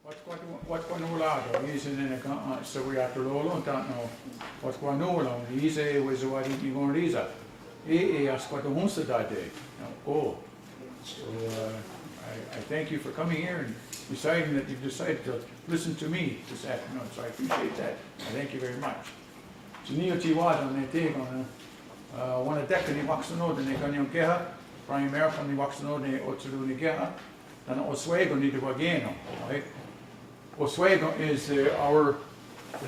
What's going on lado? He's in a so we have to roll on that now. What's going on? He's a was what he going to reason. He asked what the ones that day. Oh, so I thank you for coming here and deciding that you've decided to listen to me this afternoon. So I appreciate that. I thank you very much. So Owennatekha Owennatekha ni Waxano ni Kanyonkeha, Prime Maracle ni Waxano ni Owennatekha, and Oswego ni Wageno, right? Oswego is the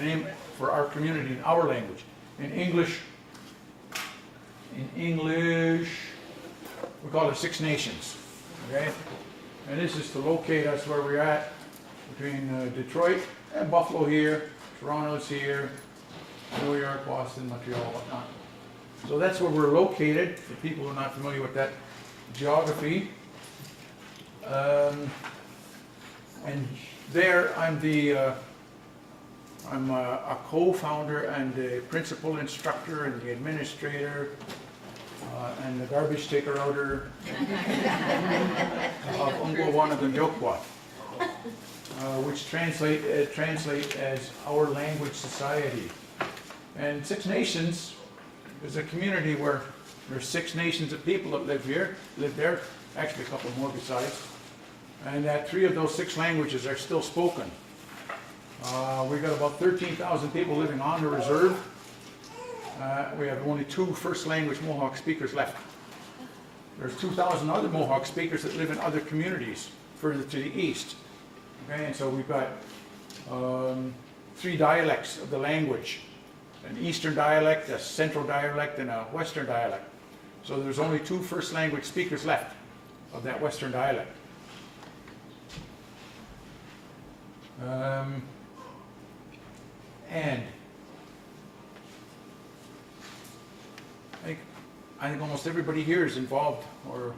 name for our community in our language. In English, we call it Six Nations, okay? And this is to locate us where we're at between Detroit and Buffalo here, Toronto's here, New York, Boston, Montreal, whatnot. So that's where we're located, for people who are not familiar with that geography. And there I'm a co-founder and the principal instructor and the administrator and the garbage taker outer of Owennatekha, which translate as Our Language Society. And Six Nations is a community where there's 6 nations of people that live there, actually a couple more besides, and that 3 of those 6 languages are still spoken. We've got about 13,000 people living on the reserve. We have only 2 first language Mohawk speakers left. There's 2,000 other Mohawk speakers that live in other communities further to the east. Okay, and so we've got 3 dialects of the language. An eastern dialect, a central dialect, and a western dialect. So there's only 2 first language speakers left of that western dialect. And I think almost everybody here is involved or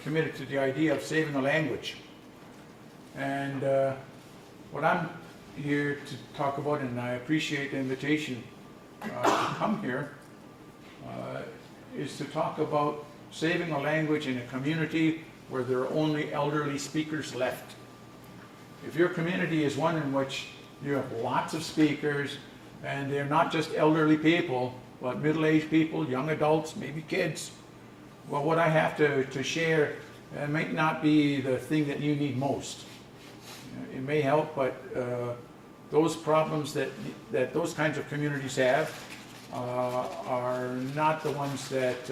committed to the idea of saving the language. And what I'm here to talk about, and I appreciate the invitation to come here, is to talk about saving a language in a community where there are only elderly speakers left. If your community is one in which you have lots of speakers, and they're not just elderly people, but middle-aged people, young adults, maybe kids, well, what I have to share might not be the thing that you need most. It may help, but those problems that those kinds of communities have are not the ones that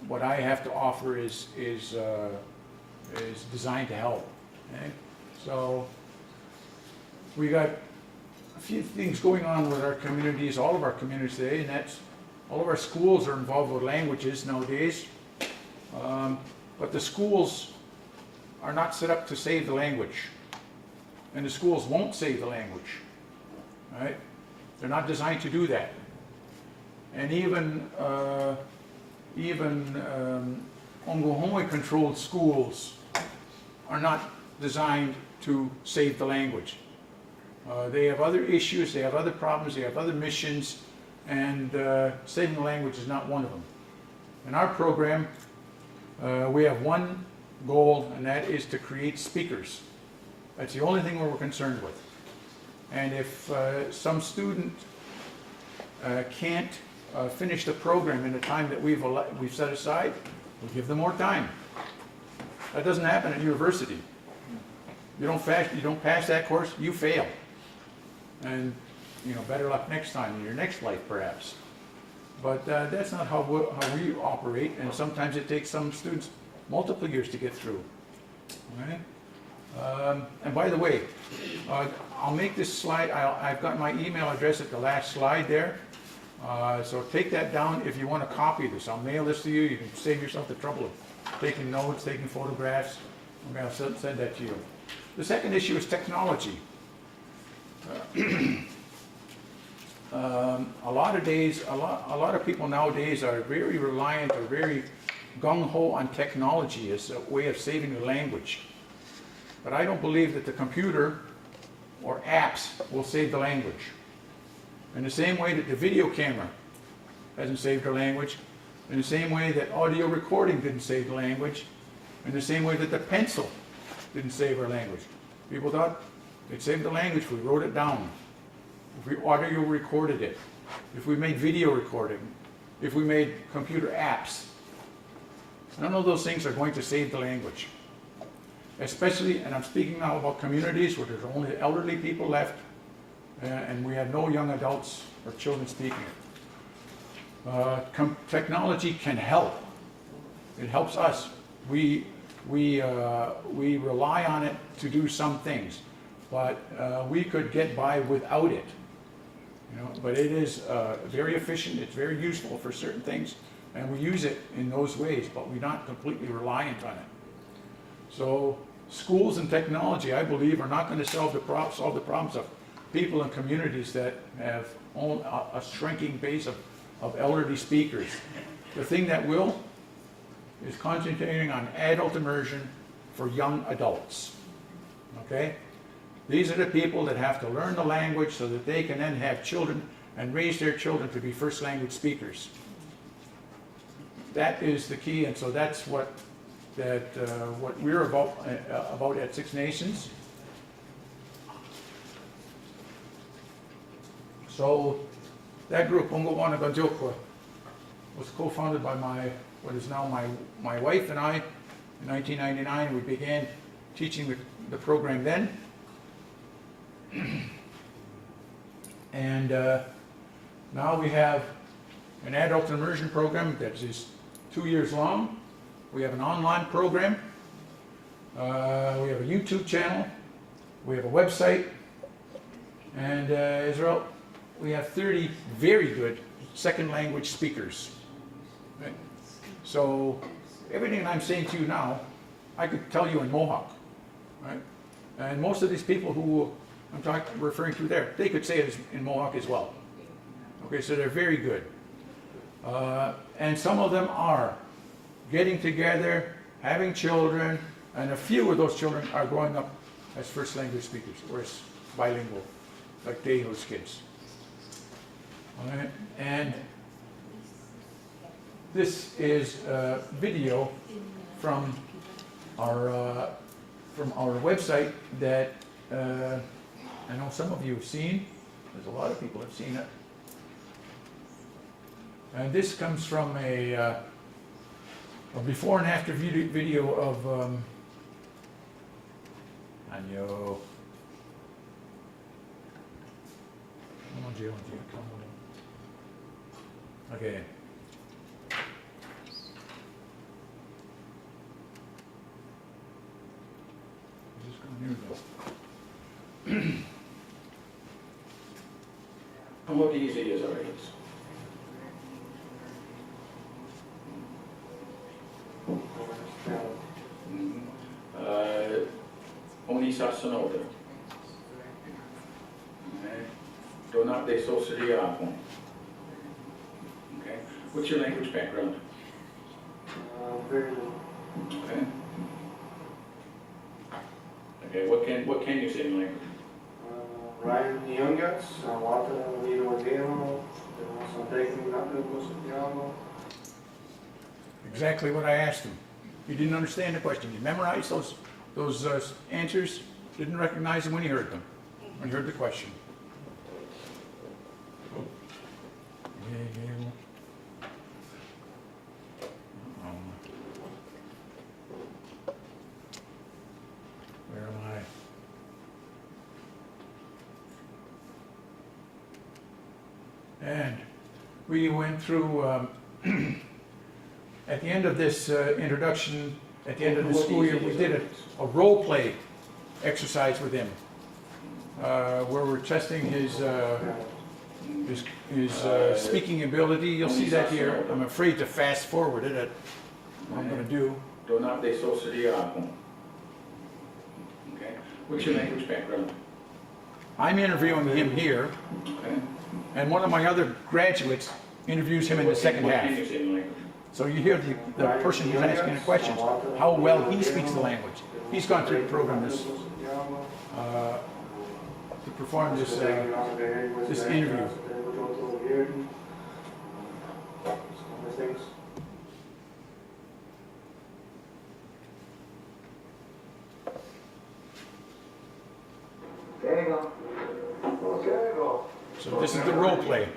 what I have to offer is designed to help. Okay? So we got a few things going on with our communities, all of our communities today, and that's all of our schools are involved with languages nowadays. But the schools are not set up to save the language. And the schools won't save the language. Right? They're not designed to do that. And even Ongohoe controlled schools are not designed to save the language. They have other issues, they have other problems, they have other missions, and saving the language is not one of them. In our program, we have one goal, and that is to create speakers. That's the only thing we're concerned with. And if some student can't finish the program in the time that we've set aside, we'll give them more time. That doesn't happen at university. You don't pass that course, you fail. And better luck next time in your next life, perhaps. But that's not how we operate, and sometimes it takes some students multiple years to get through. Okay? And by the way, I'll make this slide. I've got my email address at the last slide there. So take that down if you want to copy this. I'll mail this to you. You can save yourself the trouble of taking notes, taking photographs. I'll send that to you. The second issue is technology. A lot of people nowadays are very reliant or very gung-ho on technology as a way of saving the language. But I don't believe that the computer or apps will save the language. In the same way that the video camera hasn't saved our language, in the same way that audio recording didn't save the language, in the same way that the pencil didn't save our language. People thought they'd save the language if we wrote it down, if we audio recorded it, if we made video recording, if we made computer apps. None of those things are going to save the language. Especially, and I'm speaking now about communities where there's only elderly people left, and we have no young adults or children speaking it. Technology can help. It helps us. We rely on it to do some things, but we could get by without it. You know, but it is very efficient. It's very useful for certain things, and we use it in those ways. But we're not completely reliant on it. So schools and technology, I believe, are not going to solve the problems of people and communities that have a shrinking base of elderly speakers. The thing that will is concentrating on adult immersion for young adults. Okay? These are the people that have to learn the language so that they can then have children and raise their children to be first language speakers. That is the key, and so that's what we're about at Six Nations. So that group, Owennatekha, was co-founded by what is now my wife and I in 1999. We began teaching the program then. And now we have an adult immersion program that is 2 years long. We have an online program. We have a YouTube channel. We have a website. And Israel, we have 30 very good second language speakers. Right? So everything I'm saying to you now, I could tell you in Mohawk. Right? And most of these people who I'm referring to there, they could say it in Mohawk as well. Okay, so they're very good. And some of them are getting together, having children, and a few of those children are growing up as first language speakers, or as bilingual, like Tehu's kids. All right, and this is a video from our website that I know some of you have seen. There's a lot of people have seen it. And this comes from a before and after video of Anyo. Okay. How easy is our age? Oni sasanota. Donat de sosiriapon. Okay. What's your language background? Very little. Okay. Okay. What can you say in language? Ryan Youngats, Wata Lido Demo, Owennatekha. Exactly what I asked him. You didn't understand the question. You memorized those answers, didn't recognize them when you heard them, when you heard the question. Where am I? And we went through, at the end of this introduction, at the end of the school year, we did a role play exercise with him, where we're testing his speaking ability. You'll see that here. I'm afraid to fast forward it. That's what I'm going to do. Donat de sosiriapon. Okay. What's your language background? I'm interviewing him here, Okay. and one of my other graduates interviews him in the second What half. can you say in language? So you hear the person who's asking the questions, how well he speaks the language. He's gone through the program to perform this interview. So this is the role play.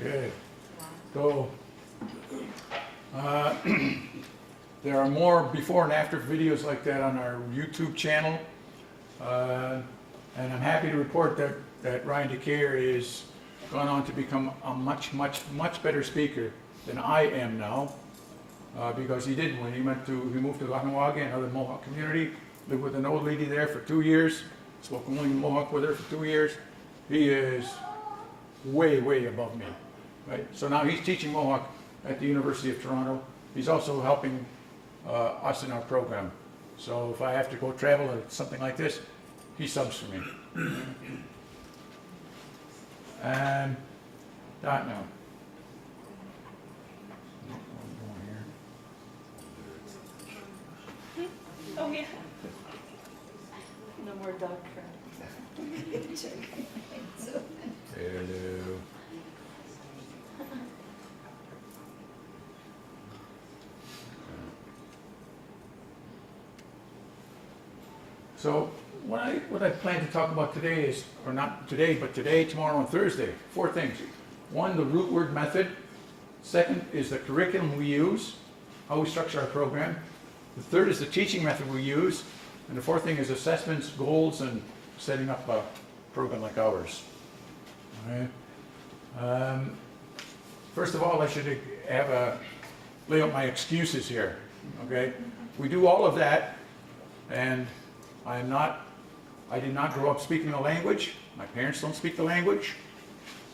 Good. So, there are more before and after videos like that on our YouTube channel. And I'm happy to report that Ryan DeCare is gone on to become a much better speaker than I am now. Because he did when he moved to Owennatekha, another Mohawk community, lived with an old lady there for 2 years, spoke only Mohawk with her for 2 years. He is way above me, right? So now he's teaching Mohawk at the University of Toronto. He's also helping us in our program. So if I have to go travel or something like this, he subs for me. And that now. Oh, yeah. No more dog crap. Hello. So what I plan to talk about today is, or not today, but today, tomorrow, and Thursday, 4 things. 1, the root word method. 2nd is the curriculum we use, how we structure our program. The 3rd is the teaching method we use. And the 4th thing is assessments, goals, and setting up a program like ours. All right. First of all, I should lay out my excuses here. Okay, we do all of that, and I did not grow up speaking the language. My parents don't speak the language.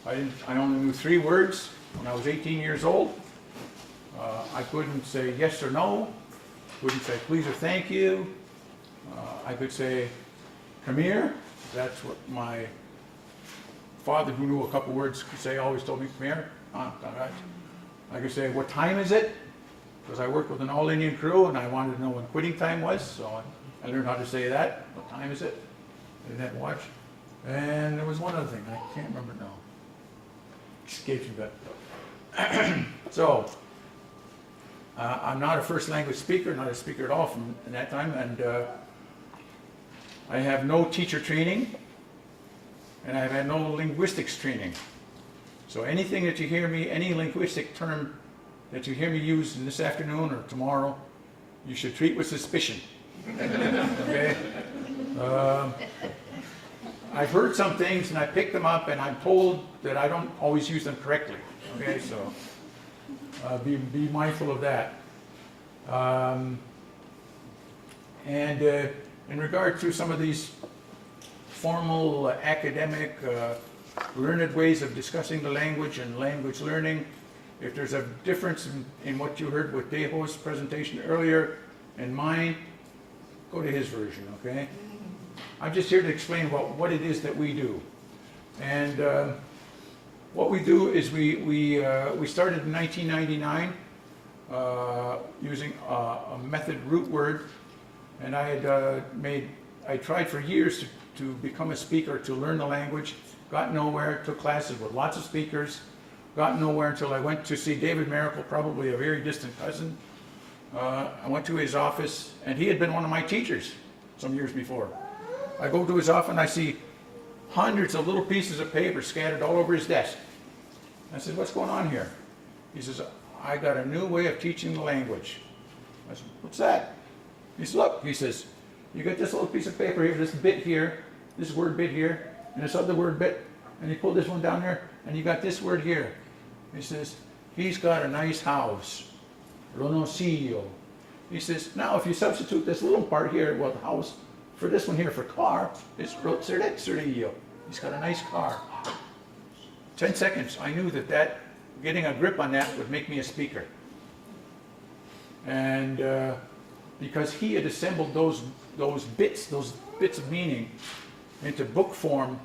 I only knew 3 words when I was 18 years old. I couldn't say yes or no. Couldn't say please or thank you. I could say come here. That's what my father, who knew a couple words, could say. Always told me come here. I could say what time is it, because I worked with an all-Indian crew and I wanted to know when quitting time was. So I learned how to say that. What time is it? I didn't have to watch. And there was one other thing, I can't remember now. Escapes me, but so I'm not a first language speaker, not a speaker at all from that time, and I have no teacher training, and I've had no linguistics training. So anything that you hear me, any linguistic term that you hear me use this afternoon or tomorrow, you should treat with suspicion. Okay? I've heard some things and I picked them up and I'm told that I don't always use them correctly. Okay, so be mindful of that. And in regard to some of these formal, academic, learned ways of discussing the language and language learning, if there's a difference in what you heard with Deho's presentation earlier and mine, go to his version, okay? I'm just here to explain what it is that we do. And what we do is we started in 1999 using a method root word, and I tried for years to become a speaker, to learn the language, got nowhere, took classes with lots of speakers, got nowhere until I went to see David Maracle, probably a very distant cousin. I went to his office, and he had been one of my teachers some years before. I go to his office and I see hundreds of little pieces of paper scattered all over his desk. I said, what's going on here? He says, I got a new way of teaching the language. I said, what's that? He says, look, he says, you got this little piece of paper here, this bit here, this word bit here, and this other word bit, and you pull this one down there, and you got this word here. He says, he's got a nice house. Ronosillo. He says, now if you substitute this little part here, well, the house, for this one here, for car, it's Ronosillo. He's got a nice car. 10 seconds, I knew that getting a grip on that would make me a speaker. And because he had assembled those bits of meaning into book form,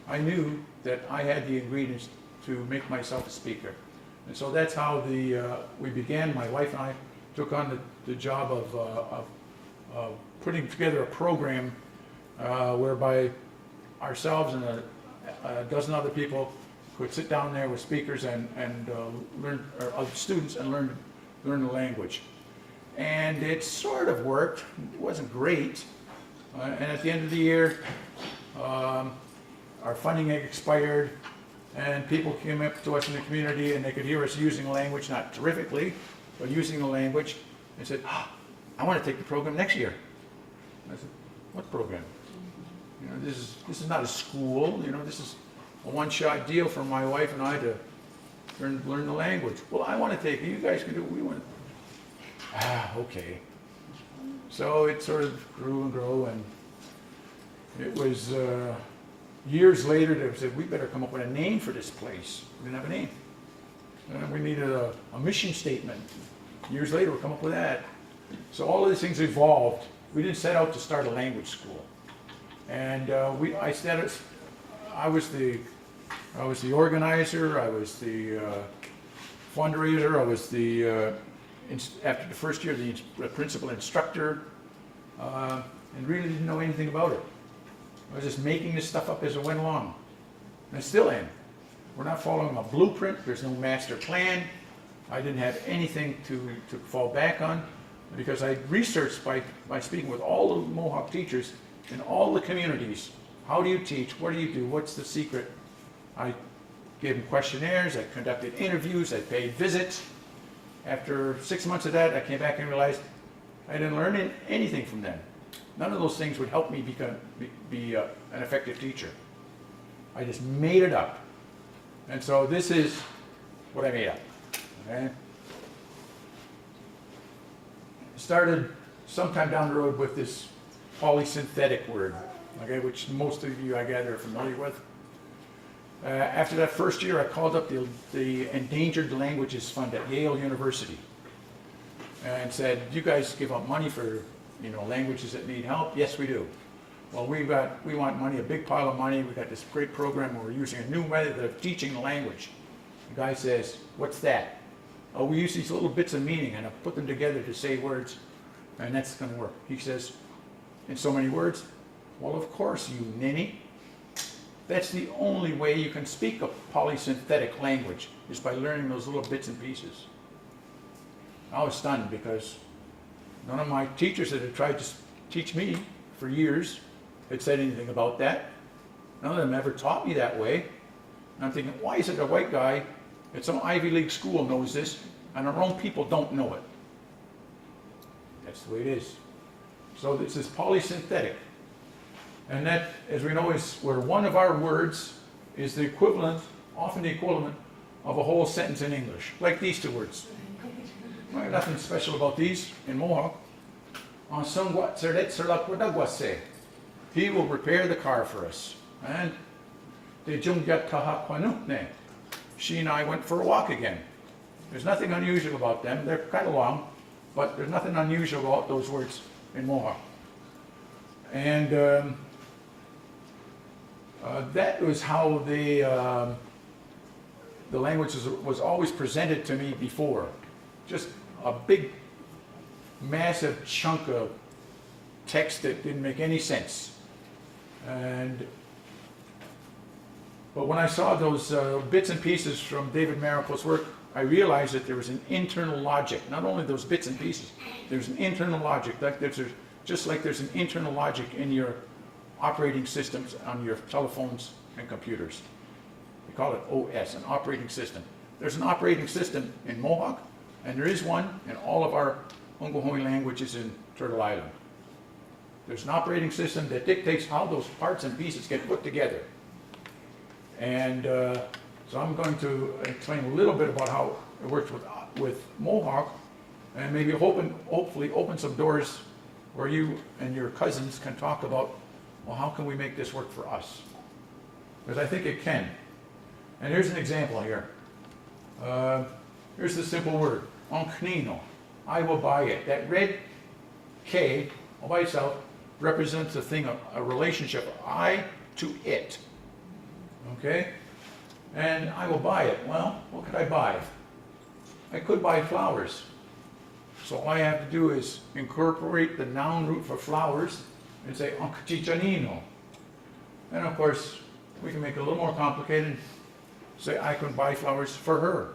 I knew that I had the ingredients to make myself a speaker. And so that's how we began. My wife and I took on the job of putting together a program whereby ourselves and a dozen other people could sit down there with speakers and learn, or students, and learn the language. And it sort of worked. It wasn't great. And at the end of the year, our funding expired, and people came up to us in the community and they could hear us using the language, not terrifically, but using the language, and said, I want to take the program next year. I said, what program? You know, this is not a school, you know, this is a one-shot deal for my wife and I to learn the language. Well, I want to take it, you guys can do what we want. Okay. So it sort of grew and grew, and it was years later that we said, we better come up with a name for this place. We didn't have a name. And we needed a mission statement. Years later, we'll come up with that. So all of these things evolved. We didn't set out to start a language school. And I was the organizer, I was the fundraiser, I was the, after the first year, the principal instructor, and really didn't know anything about it. I was just making this stuff up as I went along. And I still am. We're not following a blueprint, there's no master plan. I didn't have anything to fall back on, because I researched by speaking with all the Mohawk teachers in all the communities. How do you teach? What do you do? What's the secret? I gave them questionnaires, I conducted interviews, I paid visits. After 6 months of that, I came back and realized I didn't learn anything from them. None of those things would help me be an effective teacher. I just made it up. And so this is what I made up. Okay? Started sometime down the road with this polysynthetic word, okay, which most of you, I gather, are familiar with. After that first year, I called up the Endangered Languages Fund at Yale University and said, you guys give up money for, you know, languages that need help? Yes, we do. Well, we want money, a big pile of money. We got this great program where we're using a new method of teaching the language. The guy says, what's that? Oh, we use these little bits of meaning and I put them together to say words, and that's going to work. He says, in so many words? Well, of course, you ninny. That's the only way you can speak a polysynthetic language, is by learning those little bits and pieces. I was stunned because none of my teachers that had tried to teach me for years had said anything about that. None of them ever taught me that way. And I'm thinking, why is it a white guy at some Ivy League school knows this, and our own people don't know it? That's the way it is. So this is polysynthetic. And that, as we know, is where one of our words is the equivalent, often the equivalent, of a whole sentence in English, like these two words. Well, nothing special about these in Mohawk. He will repair the car for us. And she and I went for a walk again. There's nothing unusual about them. They're kind of long, but there's nothing unusual about those words in Mohawk. And that was how the language was always presented to me before. Just a big, massive chunk of text that didn't make any sense. But when I saw those bits and pieces from David Maracle's work, I realized that there was an internal logic. Not only those bits and pieces, there's an internal logic. Just like there's an internal logic in your operating systems on your telephones and computers. We call it OS, an operating system. There's an operating system in Mohawk, and there is one in all of our Ungahoi languages in Turtle Island. There's an operating system that dictates how those parts and pieces get put together. And so I'm going to explain a little bit about how it works with Mohawk, and maybe hopefully open some doors where you and your cousins can talk about, well, how can we make this work for us? Because I think it can. And here's an example here. Here's the simple word, onknino. I will buy it. That red K all by itself represents a thing, a relationship, I to it. Okay? And I will buy it. Well, what could I buy? I could buy flowers. So all I have to do is incorporate the noun root for flowers and say, onkchichanino. And of course, we can make it a little more complicated. Say, I can buy flowers for her.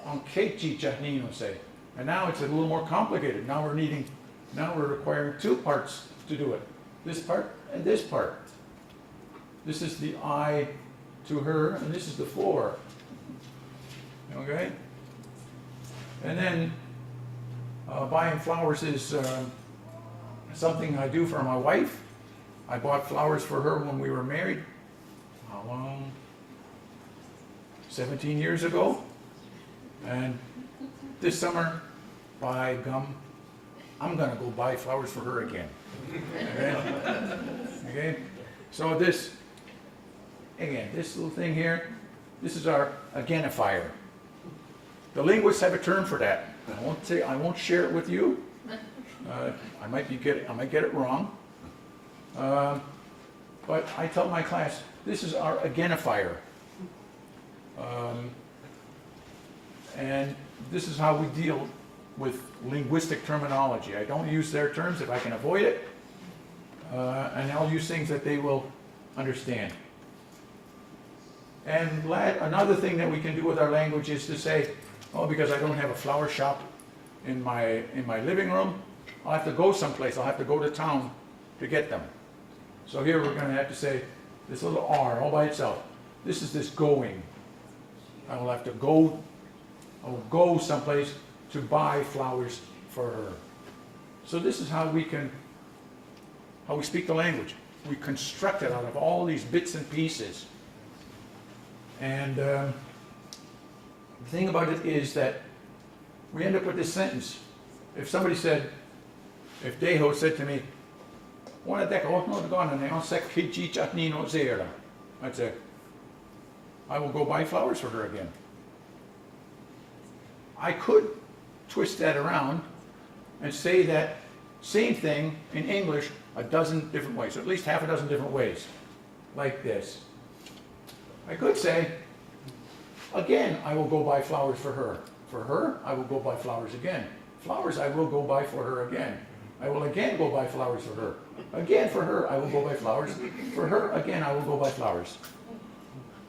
Onkechichanino, say. And now it's a little more complicated. Now we're requiring two parts to do it. This part and this part. This is the I to her, and this is the for. Okay? And then buying flowers is something I do for my wife. I bought flowers for her when we were married. How long? 17 years ago. And this summer, by gum, I'm going to go buy flowers for her again. Okay? Okay? So this little thing here, this is our againifier. The linguists have a term for that. I won't share it with you. I might get it wrong. But I tell my class, this is our againifier. And this is how we deal with linguistic terminology. I don't use their terms if I can avoid it. And I'll use things that they will understand. And another thing that we can do with our language is to say, oh, because I don't have a flower shop in my living room, I'll have to go someplace. I'll have to go to town to get them. So here we're going to have to say this little R all by itself. This is this going. I will have to go. I will go someplace to buy flowers for her. So this is how we speak the language. We construct it out of all these bits and pieces. And the thing about it is that we end up with this sentence. If Deho said to me, I'd say, I will go buy flowers for her again. I could twist that around and say that same thing in English a dozen different ways, or at least half a dozen different ways, like this. I could say, again, I will go buy flowers for her. For her, I will go buy flowers again. Flowers, I will go buy for her again. I will again go buy flowers for her. Again, for her, I will go buy flowers. For her, again, I will go buy flowers.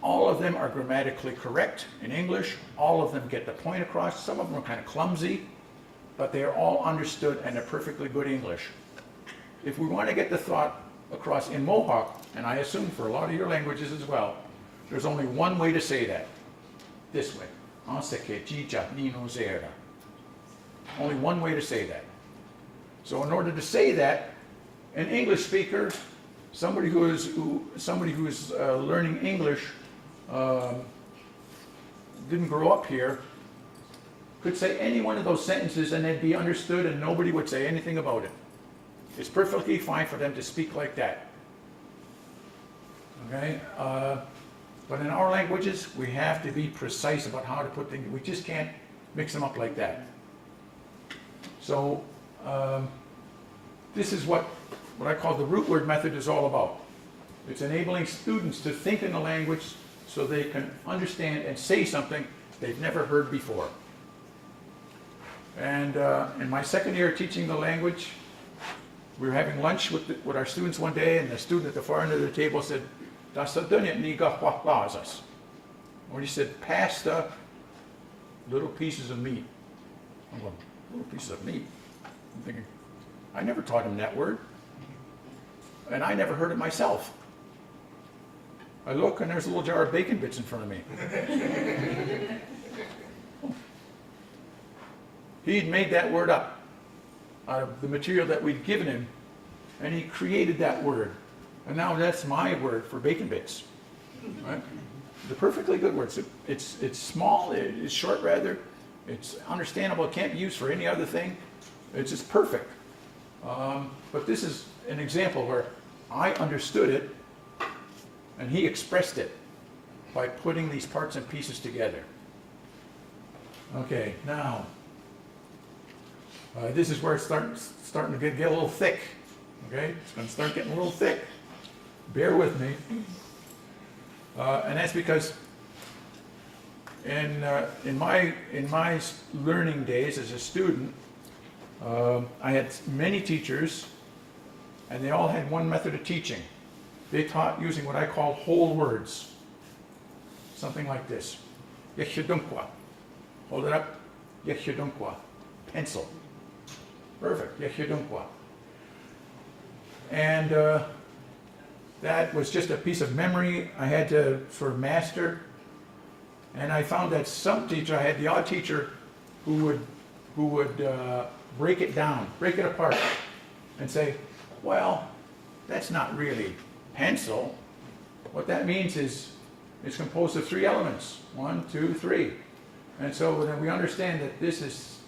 All of them are grammatically correct in English. All of them get the point across. Some of them are kind of clumsy, but they are all understood and they're perfectly good English. If we want to get the thought across in Mohawk, and I assume for a lot of your languages as well, there's only one way to say that. This way. Only one way to say that. So in order to say that, an English speaker somebody who is learning English, didn't grow up here, could say any one of those sentences and they'd be understood and nobody would say anything about it. It's perfectly fine for them to speak like that. Okay? But in our languages, we have to be precise about how to put things. We just can't mix them up like that. So, this is what I call the root word method is all about. It's enabling students to think in the language so they can understand and say something they've never heard before. And in my second year teaching the language, we were having lunch with our students one day, and the student at the far end of the table said, or he said, pass the little pieces of meat. I'm going, little pieces of meat? I'm thinking, I never taught him that word. And I never heard it myself. I look and there's a little jar of bacon bits in front of me. He'd made that word up out of the material that we'd given him, and he created that word. And now that's my word for bacon bits. Right? The perfectly good word. It's small, it's short rather, it's understandable, it can't be used for any other thing. It's just perfect. But this is an example where I understood it and he expressed it by putting these parts and pieces together. Okay, now, this is where it's starting to get a little thick. Okay, it's going to start getting a little thick. Bear with me. And that's because in my learning days as a student, I had many teachers, and they all had one method of teaching. They taught using what I call whole words. Something like this. Yeshidunkwa. Hold it up. Yeshidunkwa. Pencil. Perfect. Yeshidunkwa. And that was just a piece of memory I had to sort of master. And I found that some teacher, I had the odd teacher who would break it down, break it apart, and say, well, that's not really pencil. What that means is it's composed of 3 elements. 1, 2, 3. And so then we understand that this is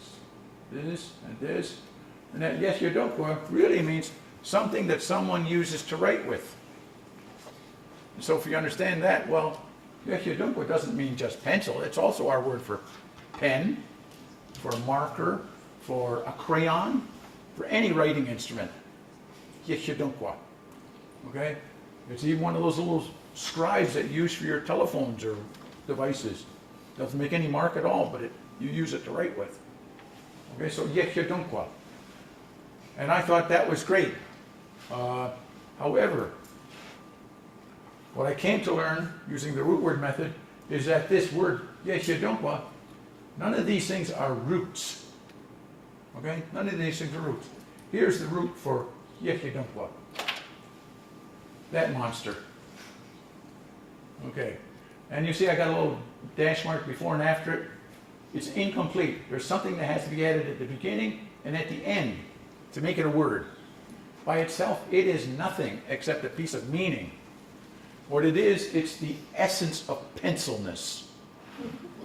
this and this. And that yeshidunkwa really means something that someone uses to write with. So if you understand that, well, yeshidunkwa doesn't mean just pencil. It's also our word for pen, for a marker, for a crayon, for any writing instrument. Yeshidunkwa. Okay? It's even one of those little scribes that you use for your telephones or devices. Doesn't make any mark at all, but you use it to write with. Okay, so yeshidunkwa. And I thought that was great. However, what I came to learn using the root word method is that this word yeshidunkwa, none of these things are roots. Okay? None of these things are roots. Here's the root for yeshidunkwa. That monster. Okay. And you see I got a little dash mark before and after it. It's incomplete. There's something that has to be added at the beginning and at the end to make it a word. By itself, it is nothing except a piece of meaning. What it is, it's the essence of pencilness.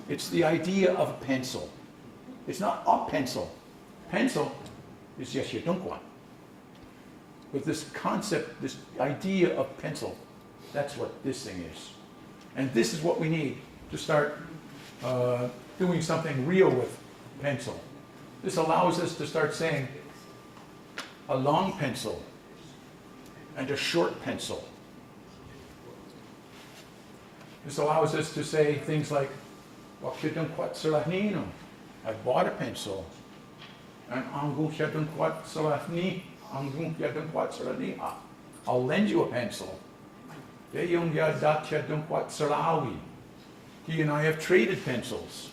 It's the idea of a pencil. It's not a pencil. Pencil is yeshidunkwa. But this concept, this idea of pencil, that's what this thing is. And this is what we need to start doing something real with pencil. This allows us to start saying a long pencil and a short pencil. This allows us to say things like, I bought a pencil. And I'll lend you a pencil. He and I have traded pencils.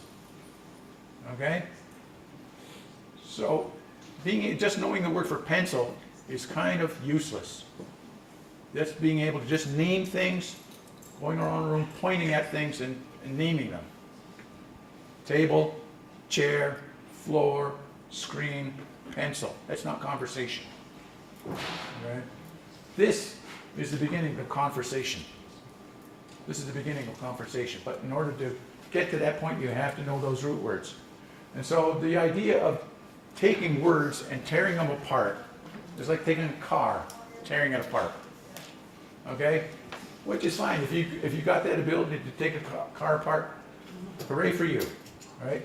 Okay? So, just knowing the word for pencil is kind of useless. Just being able to just name things, going around the room, pointing at things and naming them. Table, chair, floor, screen, pencil. That's not conversation. Okay? This is the beginning of conversation. This is the beginning of conversation, but in order to get to that point, you have to know those root words. And so the idea of taking words and tearing them apart is like taking a car, tearing it apart. Okay? Which is fine. If you got that ability to take a car apart, hooray for you, right?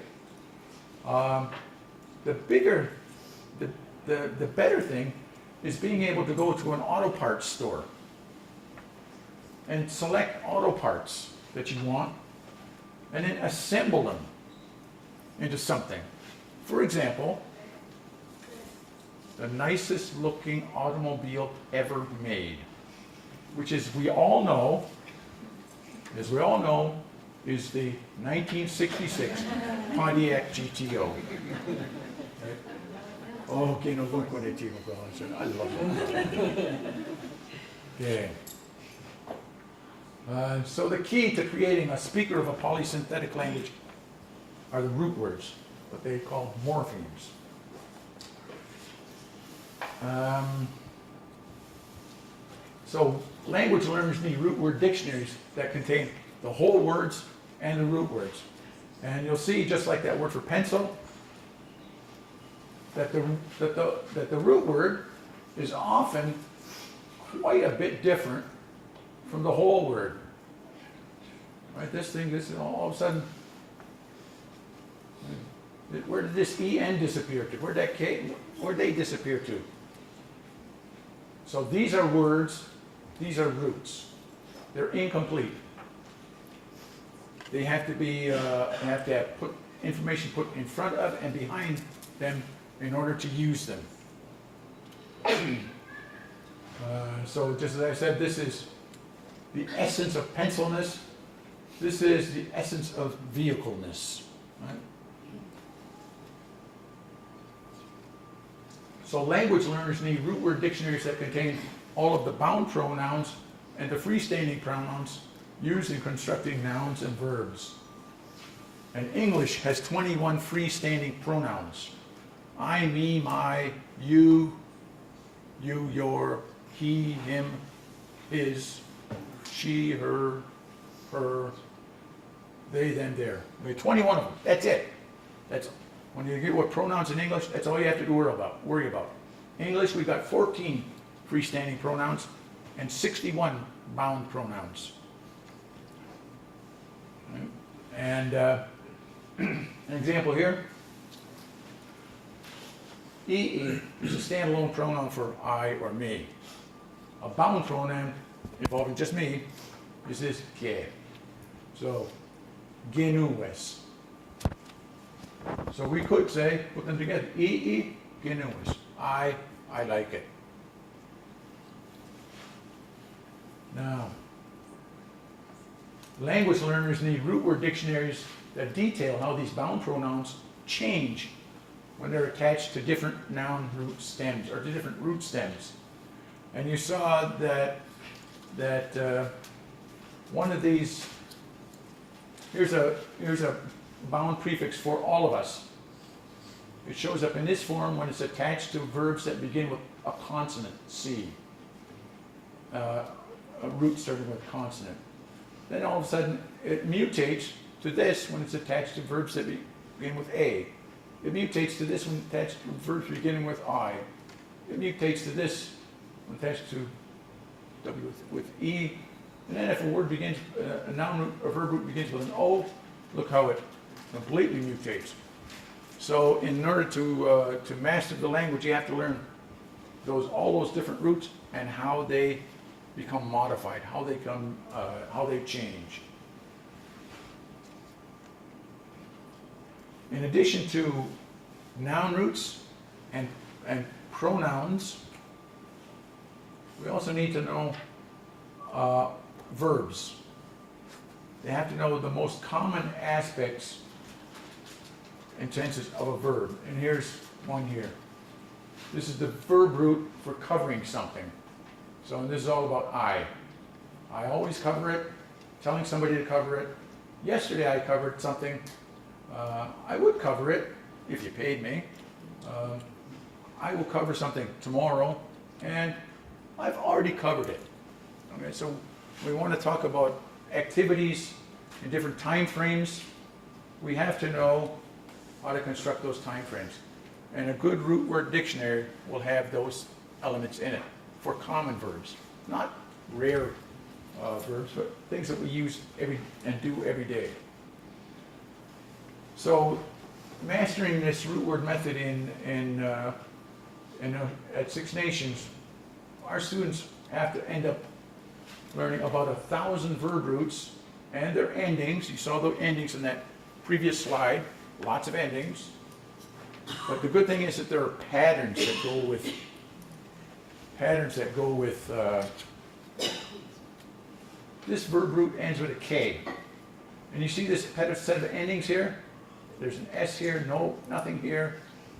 The better thing is being able to go to an auto parts store and select auto parts that you want and then assemble them into something. For example, the nicest looking automobile ever made, which is, as we all know, is the 1966 Pontiac GTO. Right? Oh, que no look what it is. I love it. Okay. So the key to creating a speaker of a polysynthetic language are the root words, what they call morphemes. So language learners need root word dictionaries that contain the whole words and the root words. And you'll see, just like that word for pencil, that the root word is often quite a bit different from the whole word. Right? This is all of a sudden, where did this EN disappear to? Where'd they disappear to? So these are words, these are roots. They're incomplete. They have to be, have information put in front of and behind them in order to use them. So just as I said, this is the essence of pencilness. This is the essence of vehicleness. Right? So language learners need root word dictionaries that contain all of the bound pronouns and the freestanding pronouns used in constructing nouns and verbs. And English has 21 freestanding pronouns. I, me, my, you, your, he, him, his, she, her, they, them, their. We have 21 of them. That's it. That's when you get what pronouns in English, that's all you have to worry about. English, we've got 14 freestanding pronouns and 61 bound pronouns. Right? And an example here. EE is a standalone pronoun for I or me. A bound pronoun involving just me is this que. So, genues. So we could say, put them together, EE, genues. I like it. Now, language learners need root word dictionaries that detail how these bound pronouns change when they're attached to different noun root stems or to different root stems. And you saw that one of these, here's a bound prefix for all of us. It shows up in this form when it's attached to verbs that begin with a consonant, C. A root starting with a consonant. Then all of a sudden it mutates to this when it's attached to verbs that begin with A. It mutates to this when attached to verbs beginning with I. It mutates to this when attached to W with E. And then if a word begins, a noun root, a verb root begins with an O, look how it completely mutates. So in order to master the language, you have to learn all those different roots and how they become modified, how they change. In addition to noun roots and pronouns, we also need to know verbs. They have to know the most common aspects and tenses of a verb. And here's one here. This is the verb root for covering something. So this is all about I. I always cover it, telling somebody to cover it. Yesterday I covered something. I would cover it if you paid me. I will cover something tomorrow, and I've already covered it. Okay, so we want to talk about activities in different time frames. We have to know how to construct those time frames. And a good root word dictionary will have those elements in it for common verbs, not rare verbs, but things that we use and do every day. So mastering this root word method at Six Nations, our students have to end up learning about 1,000 verb roots and their endings. You saw the endings in that previous slide, lots of endings. But the good thing is that there are patterns that go with this verb root ends with a K. And you see this set of endings here? There's an S here, no, nothing here.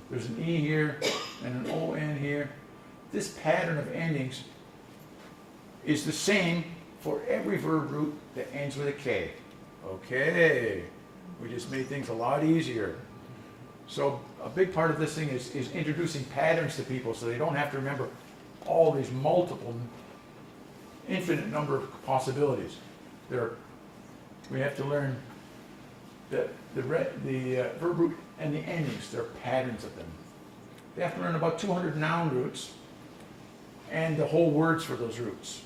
There's an E here and an O-N here. This pattern of endings is the same for every verb root that ends with a K. Okay, we just made things a lot easier. So a big part of this thing is introducing patterns to people so they don't have to remember all these multiple, infinite number of possibilities. We have to learn the verb root and the endings, there are patterns of them. They have to learn about 200 noun roots and the whole words for those roots.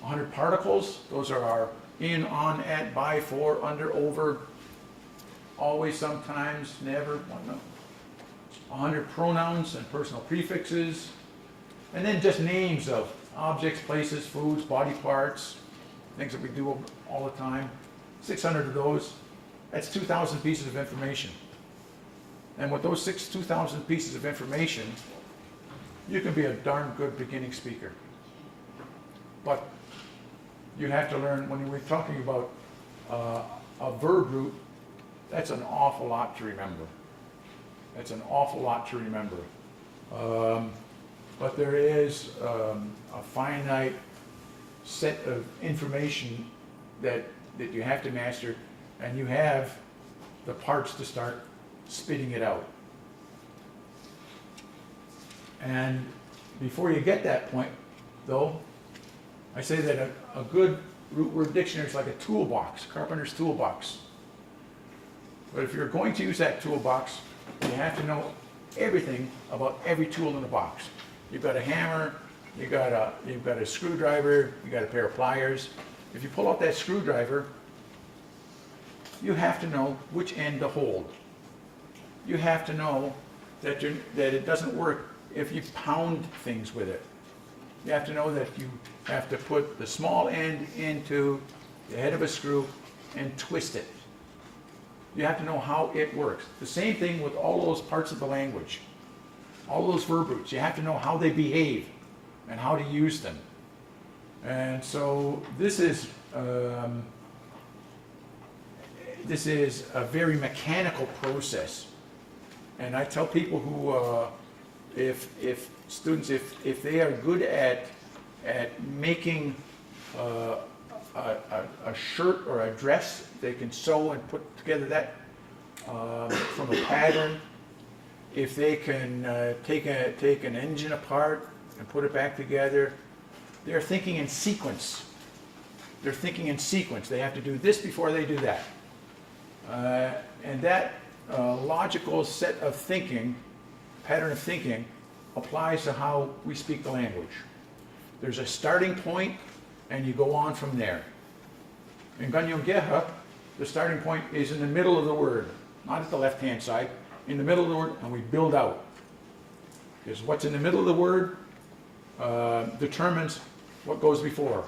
100 particles, those are our in, on, at, by, for, under, over, always, sometimes, never, whatnot. 100 pronouns and personal prefixes, and then just names of objects, places, foods, body parts, things that we do all the time. 600 of those, that's 2,000 pieces of information. And with those 2,000 pieces of information, you can be a darn good beginning speaker. But you have to learn, when we're talking about a verb root, that's an awful lot to remember. That's an awful lot to remember. But there is a finite set of information that you have to master, and you have the parts to start spitting it out. And before you get that point, though, I say that a good root word dictionary is like a toolbox, carpenter's toolbox. But if you're going to use that toolbox, you have to know everything about every tool in the box. You've got a hammer, you've got a screwdriver, you've got a pair of pliers. If you pull out that screwdriver, you have to know which end to hold. You have to know that it doesn't work if you pound things with it. You have to know that you have to put the small end into the head of a screw and twist it. You have to know how it works. The same thing with all those parts of the language. All those verb roots. You have to know how they behave and how to use them. And so this is a very mechanical process. And I tell people who, if students, if they are good at making a shirt or a dress, they can sew and put together that from a pattern. If they can take an engine apart and put it back together, they're thinking in sequence. They're thinking in sequence. They have to do this before they do that. And that logical set of thinking, pattern of thinking, applies to how we speak the language. There's a starting point, and you go on from there. In Owennatekha, the starting point is in the middle of the word, not at the left-hand side, in the middle of the word, and we build out. Because what's in the middle of the word determines what goes before.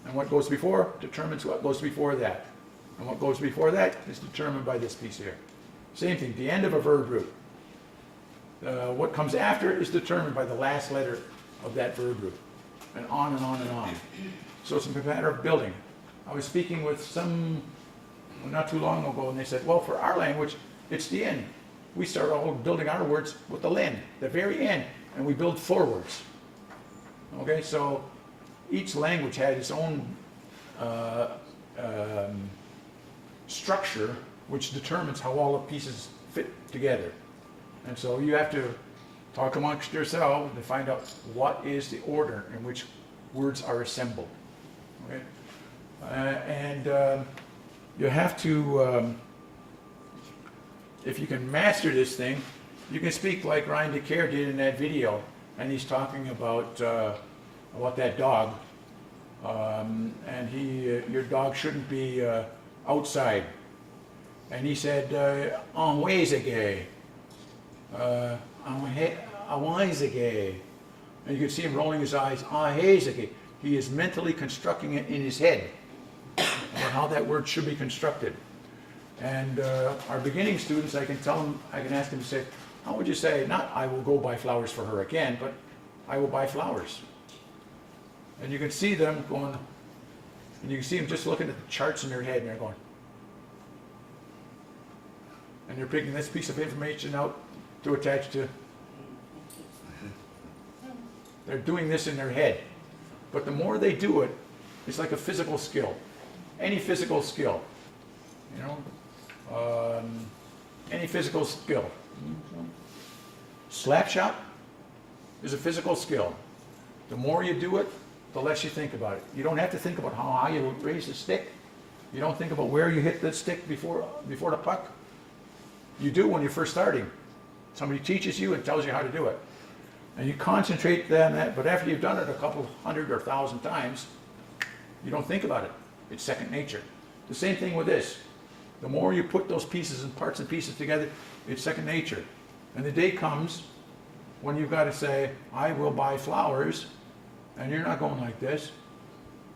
And what goes before determines what goes before that. And what goes before that is determined by this piece here. Same thing, the end of a verb root. What comes after is determined by the last letter of that verb root. And on and on and on. So it's a matter of building. I was speaking with some, not too long ago, and they said, well, for our language, it's the end. We start all building our words with the len, the very end, and we build forwards. Okay, so each language had its own structure, which determines how all the pieces fit together. And so you have to talk amongst yourselves to find out what is the order in which words are assembled. Okay? And you have to, if you can master this thing, you can speak like Ryan DeCare did in that video, and he's talking about that dog, and your dog shouldn't be outside, and he said, "Owennatekha, Owennatekha," and you can see him rolling his eyes. Owennatekha. He is mentally constructing it in his head about how that word should be constructed. And our beginning students, I can ask them to say, how would you say, not "I will go buy flowers for her again," but "I will buy flowers." And you can see them going, and you can see them just looking at the charts in their head, and they're going, and they're picking this piece of information out to attach to. They're doing this in their head. But the more they do it, it's like a physical skill. Any physical skill, you know, any physical skill. Slap shot is a physical skill. The more you do it, the less you think about it. You don't have to think about how high you raise the stick. You don't think about where you hit the stick before the puck. You do when you're first starting. Somebody teaches you and tells you how to do it. And you concentrate on that, but after you've done it a couple hundred or 1,000 times, you don't think about it. It's second nature. The same thing with this. The more you put those pieces and parts and pieces together, it's second nature. And the day comes when you've got to say, "I will buy flowers," and you're not going like this.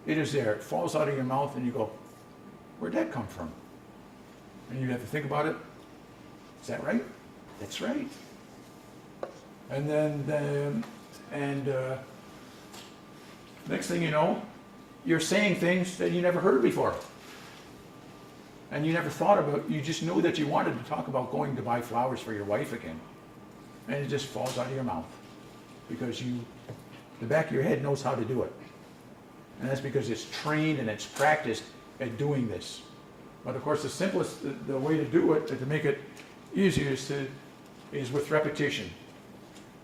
It is there. It falls out of your mouth, and you go, "Where'd that come from?" And you have to think about it. Is that right? That's right. And then, next thing you know, you're saying things that you never heard before. And you never thought about, you just knew that you wanted to talk about going to buy flowers for your wife again. And it just falls out of your mouth. Because the back of your head knows how to do it. And that's because it's trained and it's practiced at doing this. But of course the simplest, the way to do it, to make it easier is with repetition.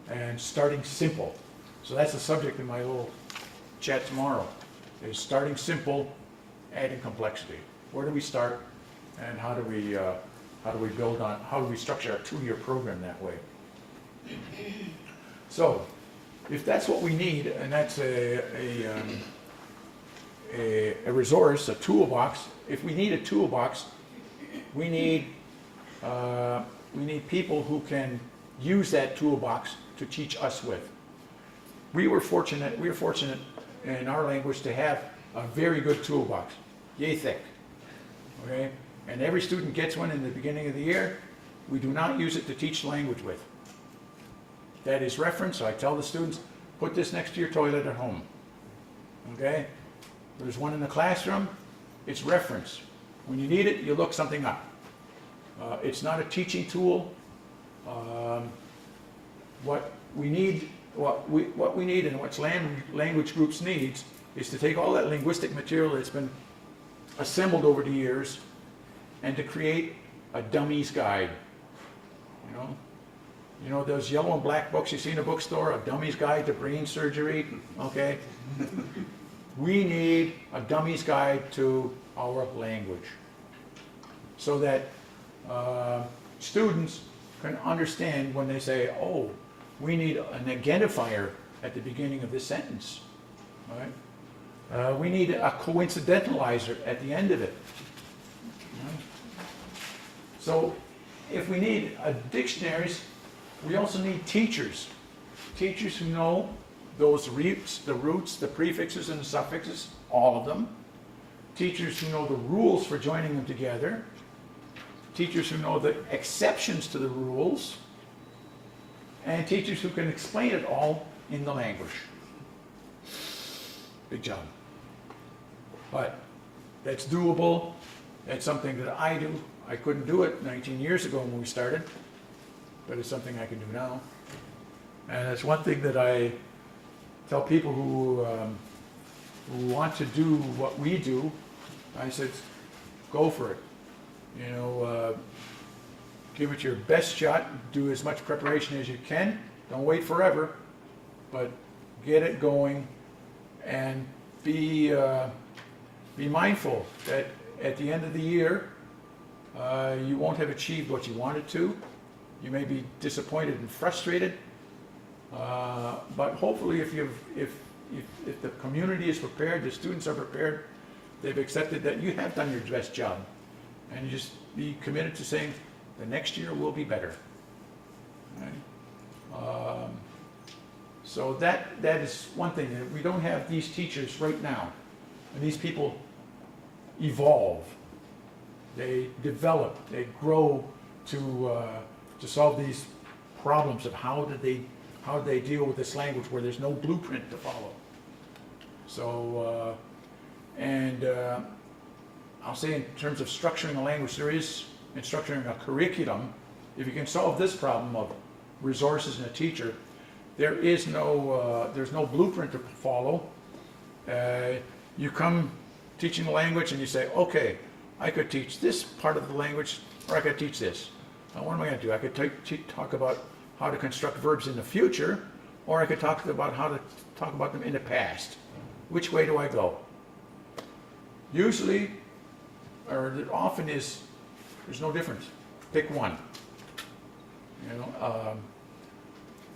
And starting simple. So that's the subject in my little chat tomorrow, is starting simple, adding complexity. Where do we start, and how do we build on, how do we structure a 2-year program that way? So, if that's what we need, and that's a resource, a toolbox, if we need a toolbox, we need people who can use that toolbox to teach us with. We were fortunate in our language to have a very good toolbox, yay thick, okay? And every student gets one in the beginning of the year. We do not use it to teach language with. That is reference, so I tell the students, put this next to your toilet at home, okay? There's one in the classroom, it's reference. When you need it, you look something up. It's not a teaching tool. What we need and what language groups needs is to take all that linguistic material that's been assembled over the years and to create a dummy's guide. You know those yellow and black books you see in a bookstore, a dummy's guide to brain surgery, okay? We need a dummy's guide to our language so that students can understand when they say, "Oh, we need an identifier at the beginning of this sentence." Right? We need a coincidentalizer at the end of it. Right? So if we need dictionaries, we also need teachers. Teachers who know those roots, the prefixes and the suffixes, all of them. Teachers who know the rules for joining them together. Teachers who know the exceptions to the rules. And teachers who can explain it all in the language. Big job. But that's doable. That's something that I do. I couldn't do it 19 years ago when we started, but it's something I can do now. And it's one thing that I tell people who want to do what we do. I said, go for it. Give it your best shot. Do as much preparation as you can. Don't wait forever, but get it going and be mindful that at the end of the year, you won't have achieved what you wanted to. You may be disappointed and frustrated, but hopefully if the community is prepared, the students are prepared, they've accepted that you have done your best job, and you just be committed to saying the next year will be better. Right? So that is one thing. We don't have these teachers right now, and these people evolve, they develop, they grow to solve these problems of how do they deal with this language where there's no blueprint to follow. So, I'll say in terms of structuring a language, there is, in structuring a curriculum, if you can solve this problem of resources and a teacher, there's no blueprint to follow. You come teaching the language and you say, okay, I could teach this part of the language, or I could teach this. Now, what am I going to do? I could talk about how to construct verbs in the future, or I could talk about how to talk about them in the past. Which way do I go? Usually, or often is, there's no difference. Pick one. You know,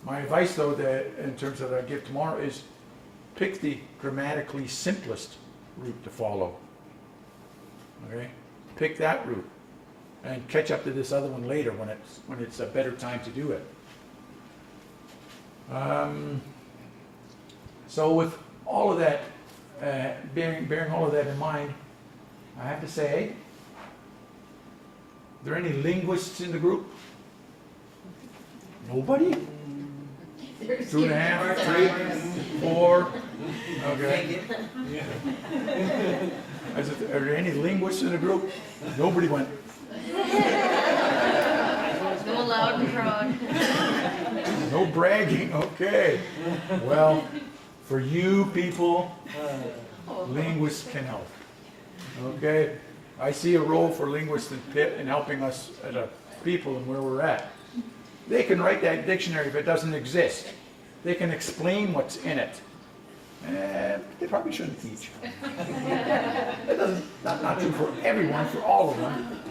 my advice, though, that in terms of what I give tomorrow is pick the grammatically simplest route to follow. Okay, pick that route, and catch up to this other one later when it's a better time to do it. So with all of that, bearing all of that in mind, I have to say, are there any linguists in the group? Nobody? 2.5, 3, 4. Okay. Are there any linguists in the group? Nobody went. No loud and proud. No bragging. Okay. Well, for you people, linguists can help. Okay. I see a role for linguists in helping us as a people and where we're at. They can write that dictionary if it doesn't exist. They can explain what's in it. They probably shouldn't teach. It doesn't, not true for everyone, for all of them.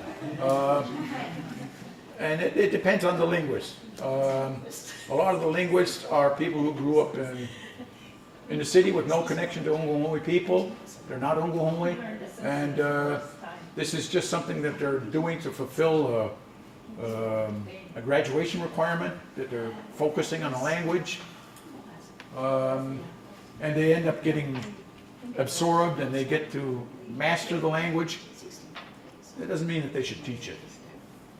And it depends on the linguist. A lot of the linguists are people who grew up in the city with no connection to Ongohonwe people. They're not Ongohonwe. And this is just something that they're doing to fulfill a graduation requirement, that they're focusing on a language. And they end up getting absorbed and they get to master the language. That doesn't mean that they should teach it.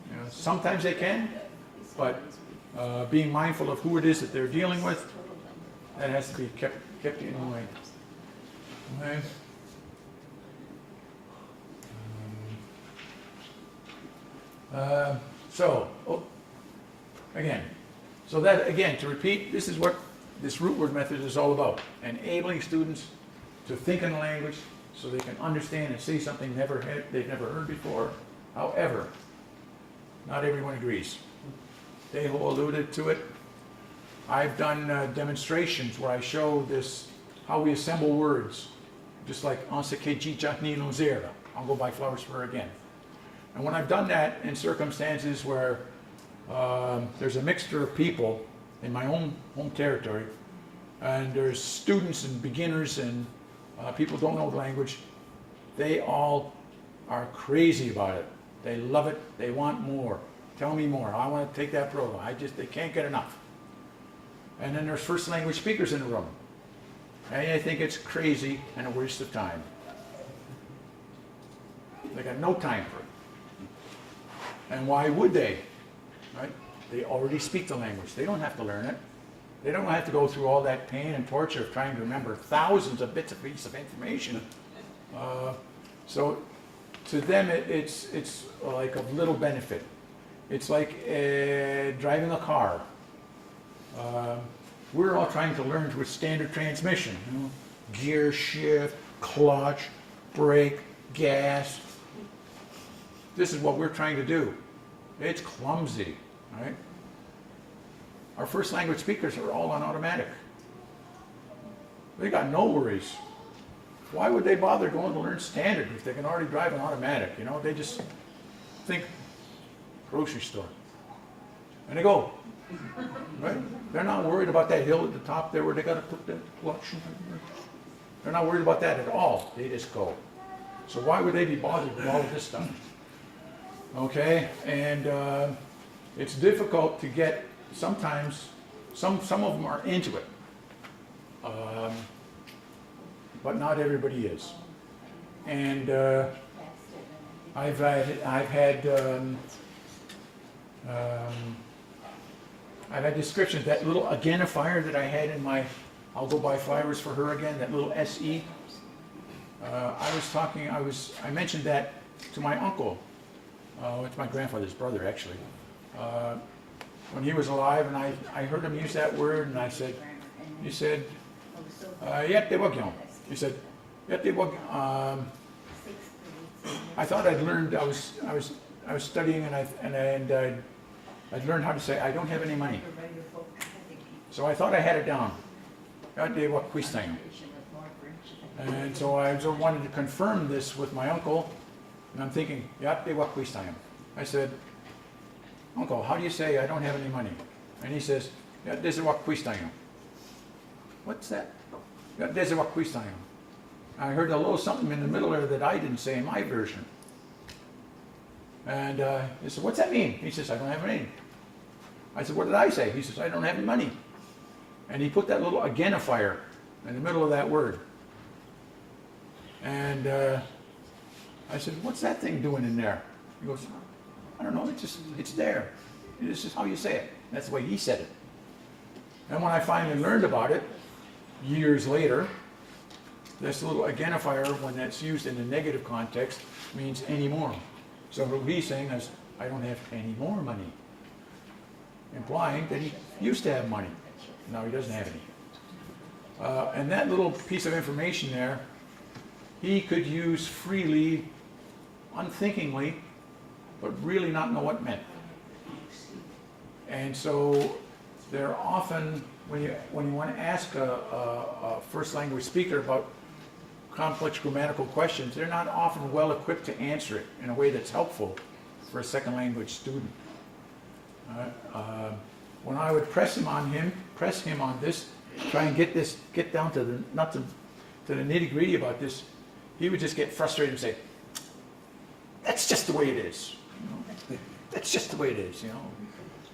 You know, sometimes they can, but being mindful of who it is that they're dealing with, that has to be kept in mind. Okay. Again, to repeat, this is what this root word method is all about. Enabling students to think in a language so they can understand and see something they've never heard before. However, not everyone agrees. Deho alluded to it. I've done demonstrations where I show this, how we assemble words, just like I'll go buy flowers for her again. And when I've done that in circumstances where there's a mixture of people in my own home territory, and there's students and beginners and people who don't know the language, they all are crazy about it. They love it. They want more. Tell me more. I want to take that program. They can't get enough. And then there's first language speakers in the room. And I think it's crazy and a waste of time. They got no time for it. And why would they? Right? They already speak the language. They don't have to learn it. They don't have to go through all that pain and torture of trying to remember thousands of bits of information. So to them, it's like of little benefit. It's like driving a car. We're all trying to learn with standard transmission. You know, gear shift, clutch, brake, gas. This is what we're trying to do. It's clumsy, right? Our first language speakers are all on automatic. They got no worries. Why would they bother going to learn standard if they can already drive an automatic? You know, they just think grocery store. And they go, right? They're not worried about that hill at the top there where they got to put the clutch. They're not worried about that at all. They just go. So why would they be bothered with all of this stuff? Okay, and it's difficult to get, sometimes, some of them are into it. But not everybody is. And I've had descriptions. That little againifier that I had in my, I'll go buy flowers for her again, that little SE. I mentioned that to my uncle. It's my grandfather's brother, actually. When he was alive, and I heard him use that word, and he said, "Yette wagyon." He said, "Yette wagyon." I thought I'd learned. I was studying, and I'd learned how to say, "I don't have any money." So I thought I had it down. Yette wagyon. And so I wanted to confirm this with my uncle, and I'm thinking, "Yette wagyon." I said, "Uncle, how do you say I don't have any money?" And he says, "Yette wagyon." What's that? Yette wagyon. I heard a little something in the middle there that I didn't say in my version. And he said, "What's that mean?" He says, "I don't have any." I said, "What did I say?" He says, "I don't have any money." And he put that little againifier in the middle of that word. And I said, "What's that thing doing in there?" He goes, "I don't know, it's there. This is how you say it." That's the way he said it. And when I finally learned about it, years later, this little againifier, when that's used in a negative context, means any more. So what he's saying is, "I don't have any more money," implying that he used to have money. Now he doesn't have any. And that little piece of information there, he could use freely, unthinkingly, but really not know what it meant. And so they're often, when you want to ask a first language speaker about complex grammatical questions, they're not often well equipped to answer it in a way that's helpful for a second language student. When I would press him on this, try and get down to the nuts to the nitty gritty about this, he would just get frustrated and say, "That's just the way it is. You know, that's just the way it is. You know,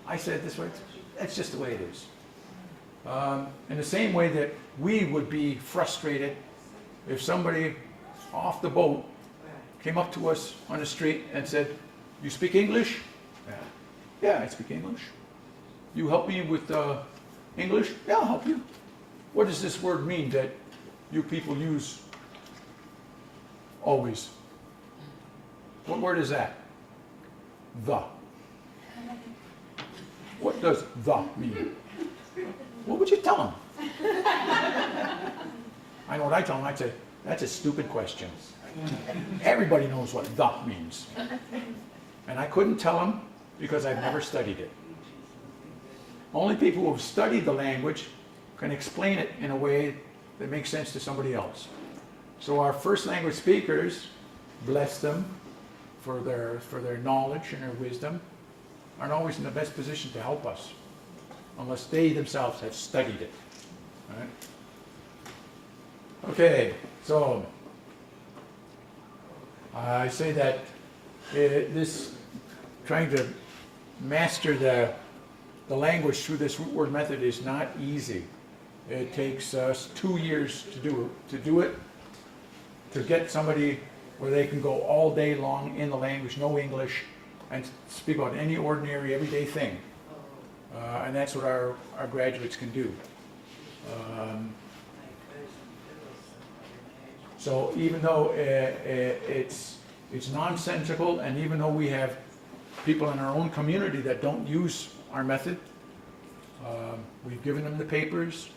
I said it this way. That's just the way it is." In the same way that we would be frustrated if somebody off the boat came up to us on the street and said, "You speak English?" "Yeah, I speak English." "You help me with English?" "Yeah, I'll help you." "What does this word mean that you people use always?" "What word is that?" "The." "What does the mean?" What would you tell him? I know what I tell him. I'd say, "That's a stupid question. Everybody knows what the means." And I couldn't tell him because I've never studied it. Only people who have studied the language can explain it in a way that makes sense to somebody else. So our first language speakers, bless them for their knowledge and their wisdom, aren't always in the best position to help us unless they themselves have studied it. All right? Okay, so I say that this trying to master the language through this root word method is not easy. It takes us 2 years to do it, to get somebody where they can go all day long in the language, know English, and speak about any ordinary, everyday thing. And that's what our graduates can do. So even though it's nonsensical, and even though we have people in our own community that don't use our method, we've given them the papers.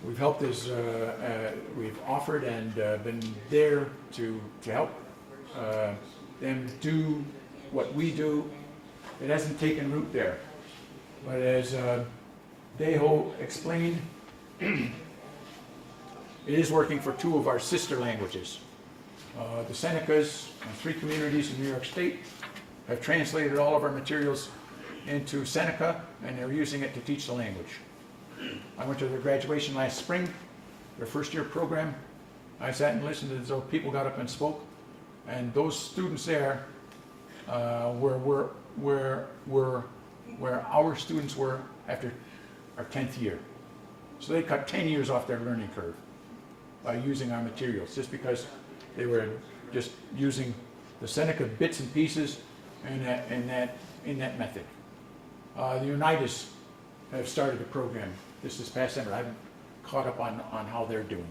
We've helped as we've offered and been there to help them do what we do. It hasn't taken root there, but as Deho explained, it is working for 2 of our sister languages. The Senecas and 3 communities in New York State have translated all of our materials into Seneca, and they're using it to teach the language. I went to their graduation last spring, their first year program. I sat and listened as though people got up and spoke, and those students there were where our students were after our 10th year. So they cut 10 years off their learning curve by using our materials, just because they were just using the Seneca bits and pieces in that method. The Unitas have started a program this past summer. I haven't caught up on how they're doing.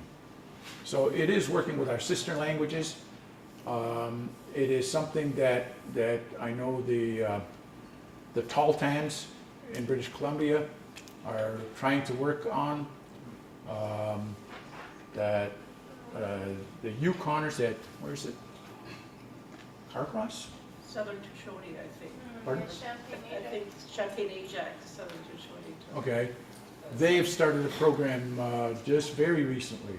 So it is working with our sister languages. It is something that I know the Taltans in British Columbia are trying to work on. That the Yukoners at, where's it? Carcross? Southern Shoshone, I think. Pardon? I think Champaign Ajax, Southern Shoshone. Okay. They've started a program just very recently.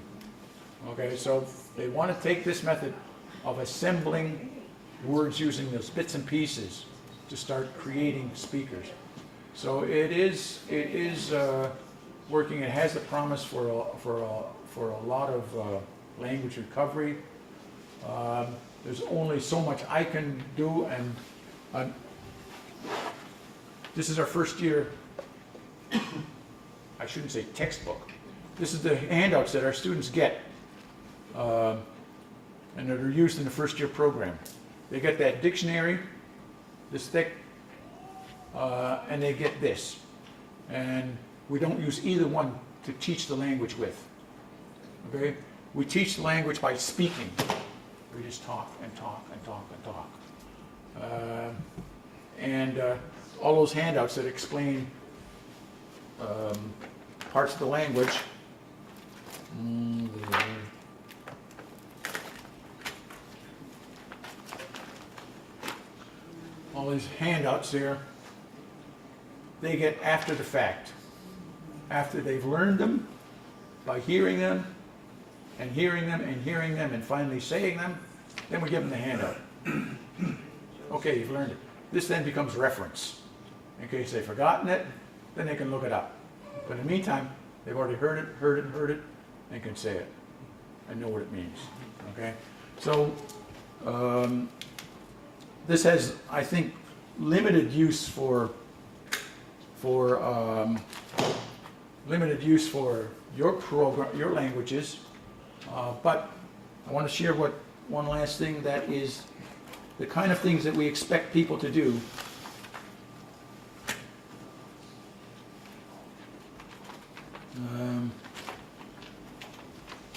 Okay, so they want to take this method of assembling words using those bits and pieces to start creating speakers. So it is working. It has the promise for a lot of language recovery. There's only so much I can do, and this is our first year. I shouldn't say textbook. This is the handouts that our students get, and that are used in the first year program. They get that dictionary, this thick, and they get this. And we don't use either one to teach the language with. Okay? We teach the language by speaking. We just talk and talk and talk and talk. All those handouts that explain parts of the language. All these handouts there, they get after the fact. After they've learned them, by hearing them, and hearing them, and hearing them, and finally saying them, then we give them the handout. Okay, you've learned it. This then becomes reference. In case they've forgotten it, then they can look it up. But in the meantime, they've already heard it, and can say it, and know what it means. Okay? So, this has, I think, limited use for your program, your languages. But I want to share one last thing, that is the kind of things that we expect people to do.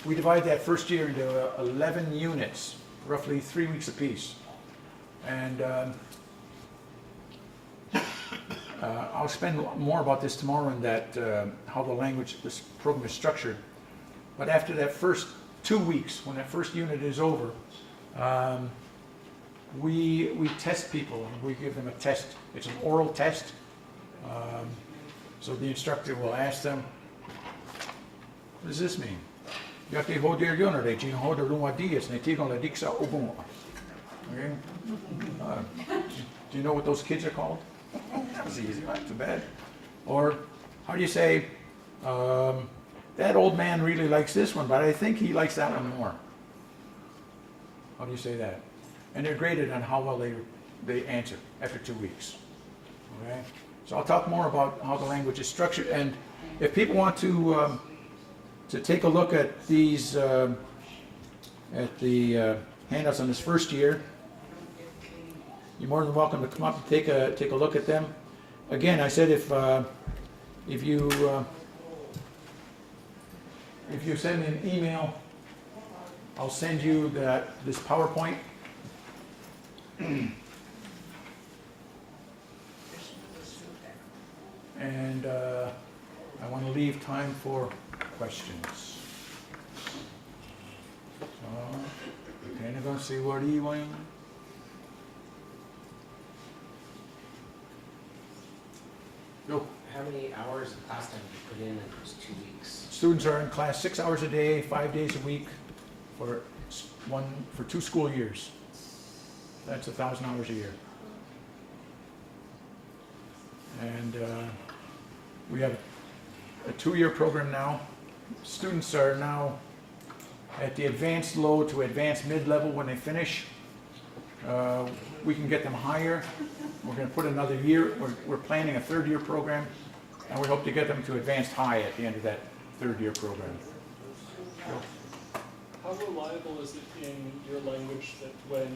We divide that first year into 11 units, roughly 3 weeks apiece. And I'll spend more about this tomorrow in that, how the language, this program is structured. But after that first 2 weeks, when that first unit is over, we test people, and we give them a test. It's an oral test. So the instructor will ask them, what does this mean? Okay? Do you know what those kids are called? That's easy, not too bad. Or how do you say, that old man really likes this one, but I think he likes that one more. How do you say that? And they're graded on how well they answer after 2 weeks. Okay? So I'll talk more about how the language is structured, and if people want to take a look at these, at the handouts on this first year, you're more than welcome to come up and take a look at them. Again, I said if you send me an email, I'll send you this PowerPoint. And I want to leave time for questions. So, kind of going to see what you want. How many hours hours of class time do you put in those 2 weeks? Students are in class 6 hours a day, 5 days a week for 2 school years. That's 1,000 hours a year. And we have a 2-year program now. Students are now at the advanced low to advanced mid-level when they finish. We can get them higher. We're going to put another year. We're planning a 3rd-year program, and we hope to get them to advanced high at the end of that 3rd-year program. How reliable is it in your language that when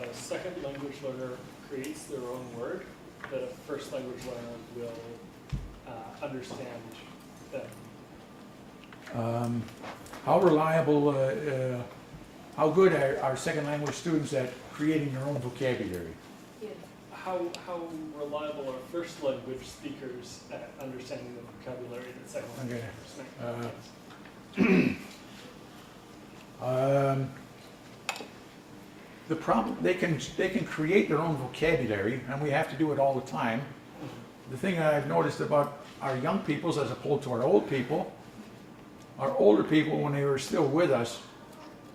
a second language learner creates their own word, that a first language learner will understand them? How reliable, how good are our second language students at creating their own vocabulary? How reliable are first language speakers at understanding the vocabulary that second language speakers make? The problem, they can create their own vocabulary, and we have to do it all the time. The thing I've noticed about our young peoples as opposed to our old people, our older people, when they were still with us,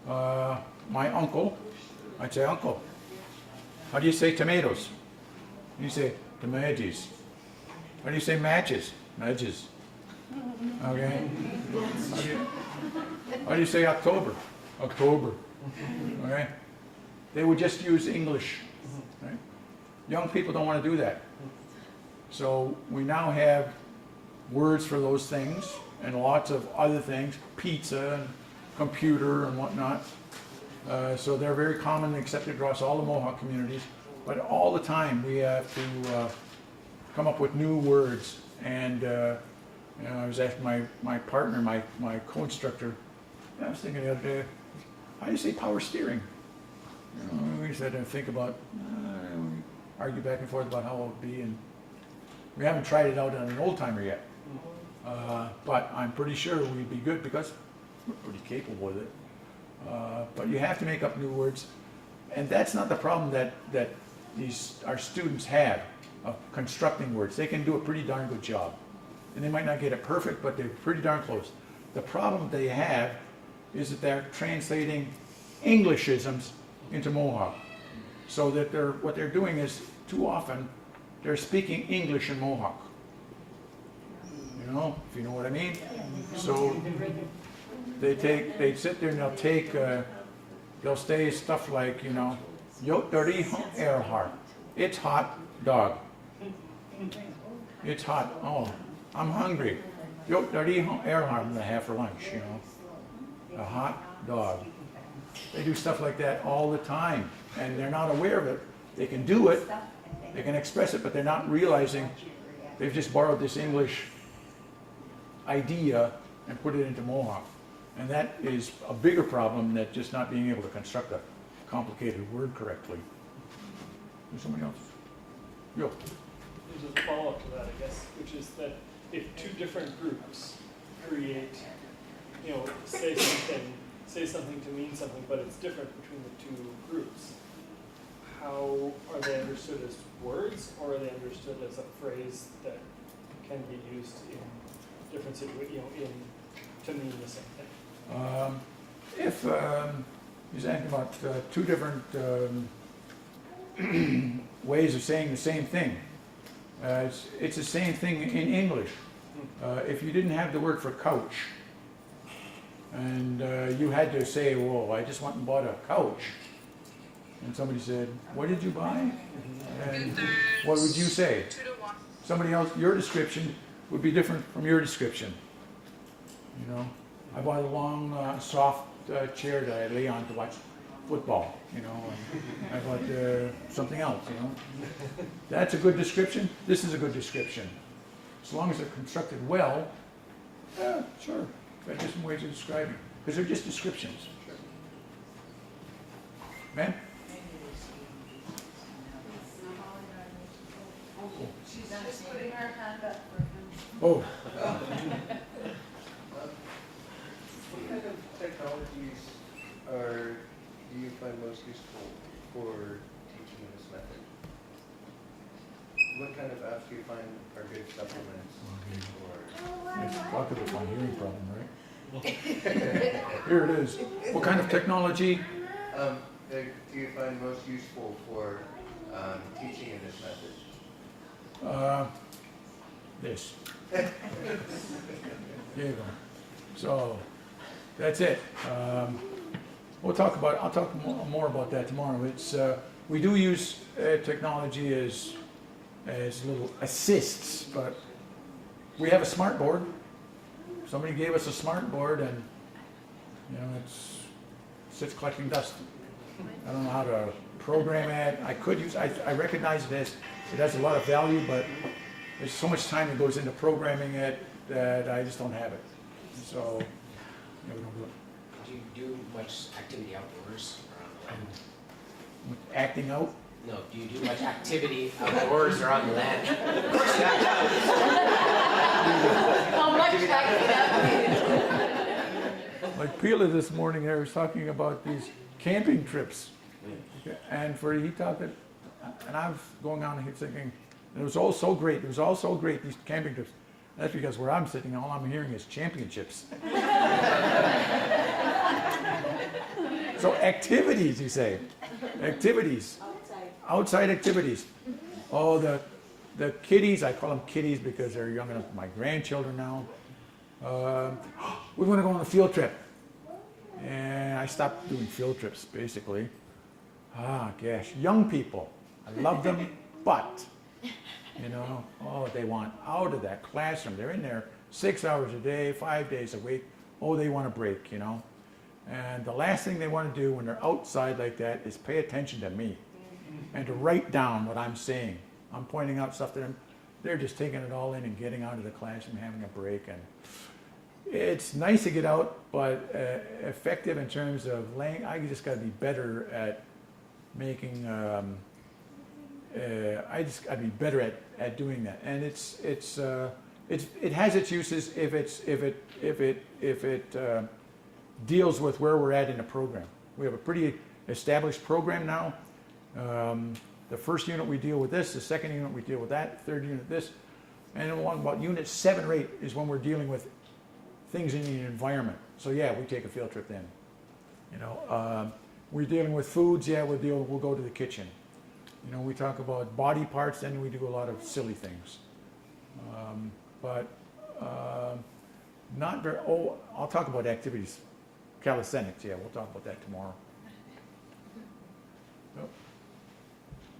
my uncle, I'd say, "Uncle, how do you say tomatoes?" You say, tomatoes. How do you say matches? Matches. Okay? How do you say October? October. Okay? They would just use English. Right? Young people don't want to do that. So we now have words for those things and lots of other things, pizza and computer and whatnot. So they're very commonly accepted across all the Mohawk communities. But all the time we have to come up with new words. And I was asking my partner, my co-instructor, I was thinking the other day, how do you say power steering? We said to think about, we argue back and forth about how it would be, and we haven't tried it out on an old timer yet. But I'm pretty sure we'd be good because we're pretty capable with it. But you have to make up new words, and that's not the problem that our students have of constructing words. They can do a pretty darn good job, and they might not get it perfect, but they're pretty darn close. The problem they have is that they're translating Englishisms into Mohawk, so that what they're doing is too often they're speaking English in Mohawk. You know, if you know what I mean. So they sit there and they'll say stuff like, Yot dari Earhart. It's hot dog. It's hot. Oh, I'm hungry. Yot dari Earhart, I'm gonna have for lunch. A hot dog. They do stuff like that all the time, and they're not aware of it. They can do it, they can express it, but they're not realizing they've just borrowed this English idea and put it into Mohawk. And that is a bigger problem than just not being able to construct a complicated word correctly. There's somebody else. Yo. There's a follow-up to that, I guess, which is that if two different groups create, say something to mean something, but it's different between the two groups, how are they understood as words, or are they understood as a phrase that can be used in different situations, to mean the same thing? If he's asking about two different ways of saying the same thing, it's the same thing in English. If you didn't have the word for couch, and you had to say, "Well, I just went and bought a couch," and somebody said, "What did you buy?" And what would you say? Somebody else, your description would be different from your description. I bought a long, soft chair that I lay on to watch football, and I bought something else, That's a good description. This is a good description. As long as they're constructed well, sure. There are different ways of describing, because they're just descriptions. Sure. Ma'am? She's just putting her hand up for him. Oh, What kind of technologies do you find most useful for teaching this method? what kind of apps do you find are good supplements? Talk about my hearing problem, right? Here it is. What kind of technology? Do you find most useful for teaching in this method? This. There you go. So, that's it. I'll talk more about that tomorrow. It's, we do use technology as little assists, but we have a smart board. Somebody gave us a smart board and, you know, sits collecting dust. I don't know how to program it. I recognize it has a lot of value, but there's so much time that goes into programming it that I just don't have it. So, we don't do it. Do you do much activity outdoors or on the land? Acting out? No, do you do much activity outdoors or on the land? Of course you have How much activity? Like Pila this morning, I was talking about these camping trips. And he talked, and I was going on and he was thinking, it was all so great. It was all so great, these camping trips. That's because where I'm sitting, all I'm hearing is championships. So activities, you say. Activities. Outside activities. Oh, the kiddies, I call them kiddies because they're young enough, my grandchildren now. We want to go on a field trip. And I stopped doing field trips, basically. Gosh, young people. I love them, but, they want out of that classroom. They're in there 6 hours a day, 5 days a week. Oh, they want a break, And the last thing they want to do when they're outside like that is pay attention to me and to write down what I'm saying. I'm pointing out stuff to them. They're just taking it all in and getting out of the classroom, having a break. And it's nice to get out, but effective in terms of I just got to be better at making. I just got to be better at doing that. And it has its uses if it deals with where we're at in the program. We have a pretty established program now. The first unit we deal with this, the second unit we deal with that, third unit this, and along about unit 7 or 8 is when we're dealing with things in the environment. So yeah, we take a field trip then. We're dealing with foods, yeah, we'll go to the kitchen. We talk about body parts, then we do a lot of silly things. Not very, I'll talk about activities. Calisthenics, yeah, we'll talk about that tomorrow.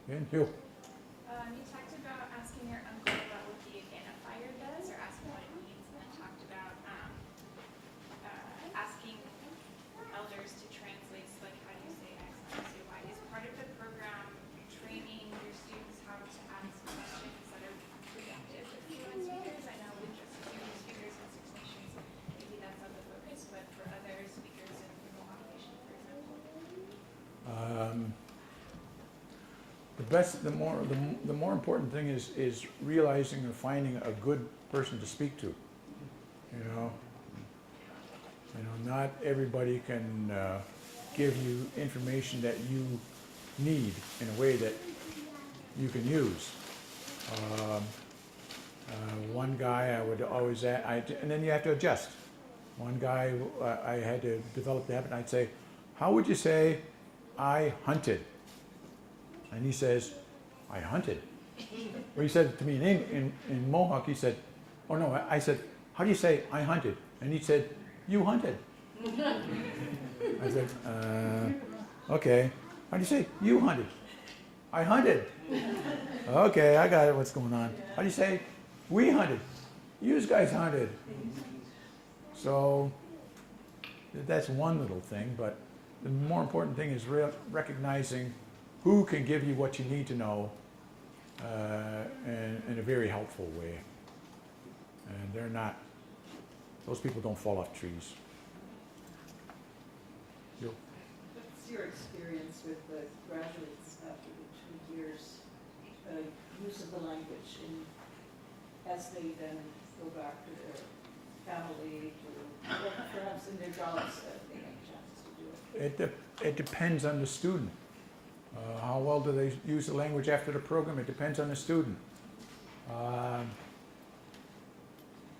And Hugh. You talked about asking your uncle about what the identifier does, or asking what it means, and then talked about asking elders to translate, so like how do you say X, how do you say Y. Is part of the program training your students how to ask questions that are productive with fluent speakers? I know with just fluent speakers in Six Nations, maybe that's not the focus, but for other speakers in the population, for example. The more important thing is realizing or finding a good person to speak to. Not everybody can give you information that you need in a way that you can use. One guy I would always and then you have to adjust. One guy I had to develop the habit. I'd say, "How would you say I hunted?" And he says, "I hunted." Well, he said it to me in Mohawk. He said, "Oh no," I said, "How do you say I hunted?" And he said, "You hunted." I said, "Okay. How do you say you hunted?" "I hunted." "Okay, I got it. What's going on? How do you say we hunted?" "You guys hunted." So that's one little thing, but the more important thing is recognizing who can give you what you need to know in a very helpful way. And those people don't fall off trees. What's your experience with the graduates after the 2 years use of the language as they then go back to their family, perhaps in their jobs, they have chances to do it? It depends on the student. How well do they use the language after the program? It depends on the student.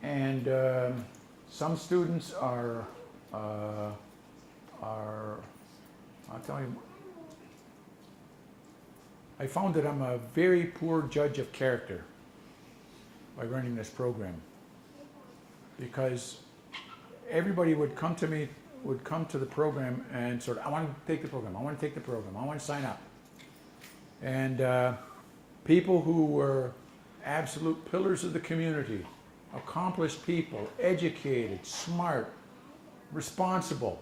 And some students are, I'll tell you, I found that I'm a very poor judge of character by running this program. Because everybody would come to me, would come to the program and sort of, I want to take the program, I want to take the program, I want to sign up. And people who were absolute pillars of the community, accomplished people, educated, smart, responsible,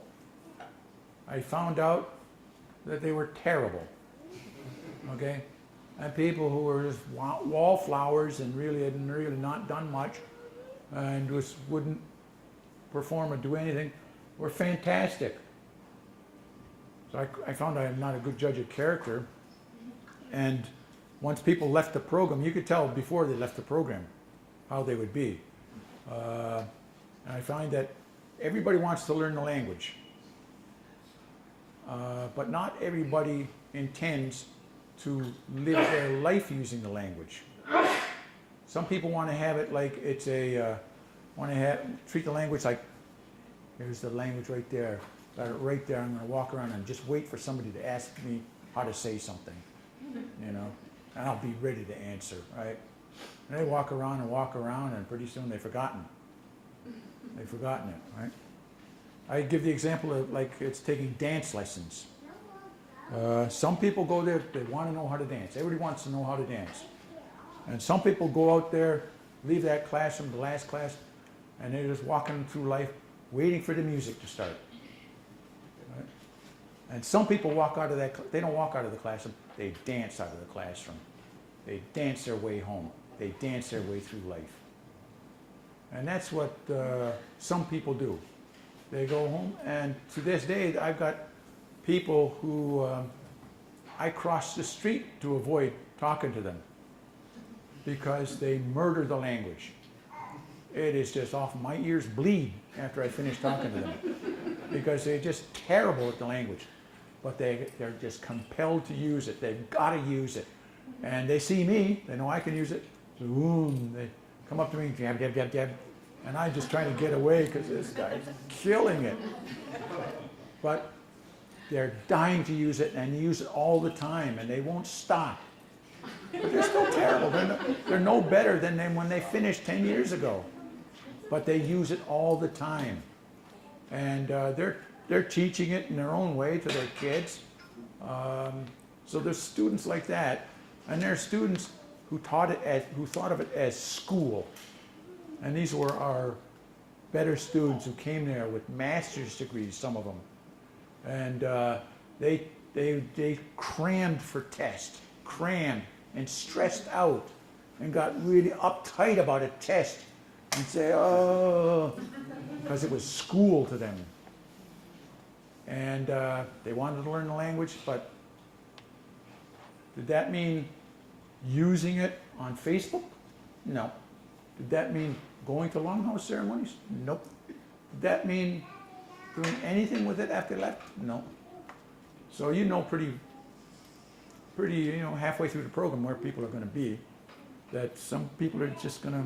I found out that they were terrible, okay? And people who were just wallflowers and really had really not done much and just wouldn't perform or do anything were fantastic. So I found I'm not a good judge of character. And once people left the program, you could tell before they left the program how they would be. And I find that everybody wants to learn the language. But not everybody intends to live their life using the language. Some people want to have it like it's a, treat the language like, here's the language right there. Got it right there. I'm going to walk around and just wait for somebody to ask me how to say something, you know, and I'll be ready to answer, right? And they walk around and pretty soon they've forgotten. They've forgotten it, right? I give the example of like it's taking dance lessons. Some people go there, they want to know how to dance. Everybody wants to know how to dance. And some people go out there, leave that classroom, the last class, and they're just walking through life waiting for the music to start. Right? And some people walk out of that, they don't walk out of the classroom, they dance out of the classroom. They dance their way home. They dance their way through life. And that's what some people do. They go home, and to this day, I've got people who I cross the street to avoid talking to them because they murder the language. It is just off. My ears bleed after I finish talking to them because they're just terrible at the language. But they're just compelled to use it. They've got to use it. And they see me, they know I can use it. So, boom, they come up to me, jab, jab, jab, jab. And I'm just trying to get away because this guy's killing it. But they're dying to use it and use it all the time and they won't stop. But they're still terrible. They're no better than them when they finished 10 years ago. But they use it all the time. And they're teaching it in their own way to their kids. So there's students like that. And there are students who thought of it as school. And these were our better students who came there with master's degrees, some of them. And they crammed for test, crammed and stressed out and got really uptight about a test and say, oh, because it was school to them. And they wanted to learn the language, but did that mean using it on Facebook? No. Did that mean going to longhouse ceremonies? Nope. Did that mean doing anything with it after they left? No. So you know pretty, you know, halfway through the program where people are going to be. That some people are just going to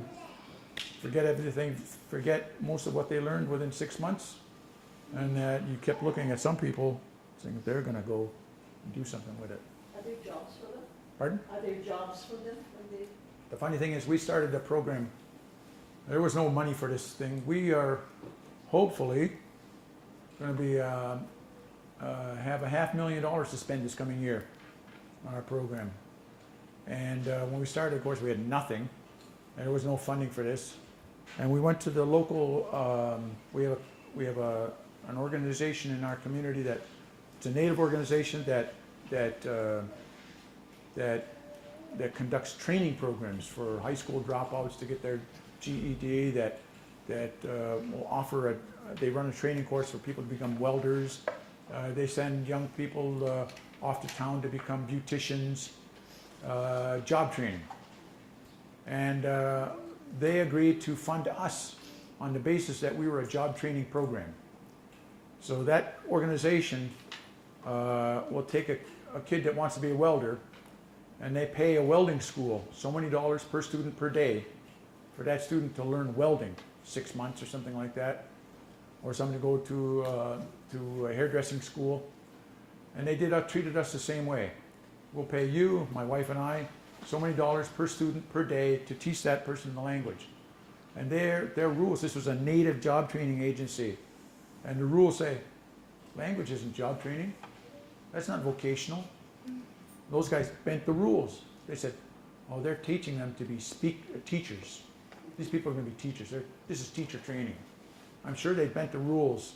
forget everything, forget most of what they learned within 6 months. And that you kept looking at some people saying they're going to go and do something with it. Are there jobs for them? Pardon? Are there jobs for them when they? The funny thing is we started the program, there was no money for this thing. We are hopefully going to be have $500,000 to spend this coming year on our program. And when we started, of course, we had nothing, and there was no funding for this. And we went to the local. We have an organization in our community that it's a Native organization that conducts training programs for high school dropouts to get their GED. That will offer they run a training course for people to become welders. They send young people off to town to become beauticians, job training. And they agreed to fund us on the basis that we were a job training program. So that organization will take a kid that wants to be a welder and they pay a welding school so many dollars per student per day for that student to learn welding, 6 months or something like that, or somebody to go to a hairdressing school, and they treated us the same way. We'll pay you, my wife and I, so many dollars per student per day to teach that person the language. And their rules, this was a native job training agency, and the rules say, language isn't job training, that's not vocational. Those guys bent the rules. They said, oh, they're teaching them to be teachers. These people are going to be teachers. This is teacher training. I'm sure they bent the rules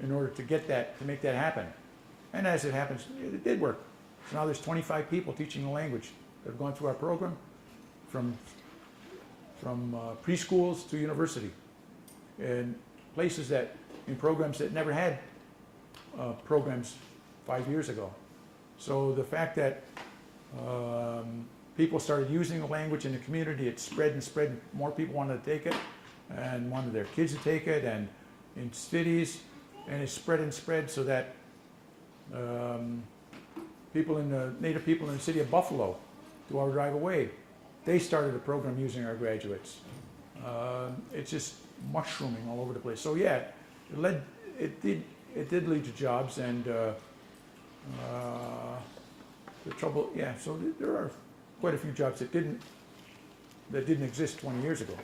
in order to get that, to make that happen. And as it happens, it did work. So now there's 25 people teaching the language that have gone through our program, from preschools to university, in places that, in programs that never had programs 5 years ago. So the fact that people started using the language in the community, it spread and spread. More people wanted to take it and wanted their kids to take it, and in cities, and it spread and spread so that native people in the city of Buffalo, 2 hour drive away, they started a program using our graduates. It's just mushrooming all over the place. So yeah, it did lead to jobs, and the trouble, yeah, so there are quite a few jobs that didn't exist 20 years ago.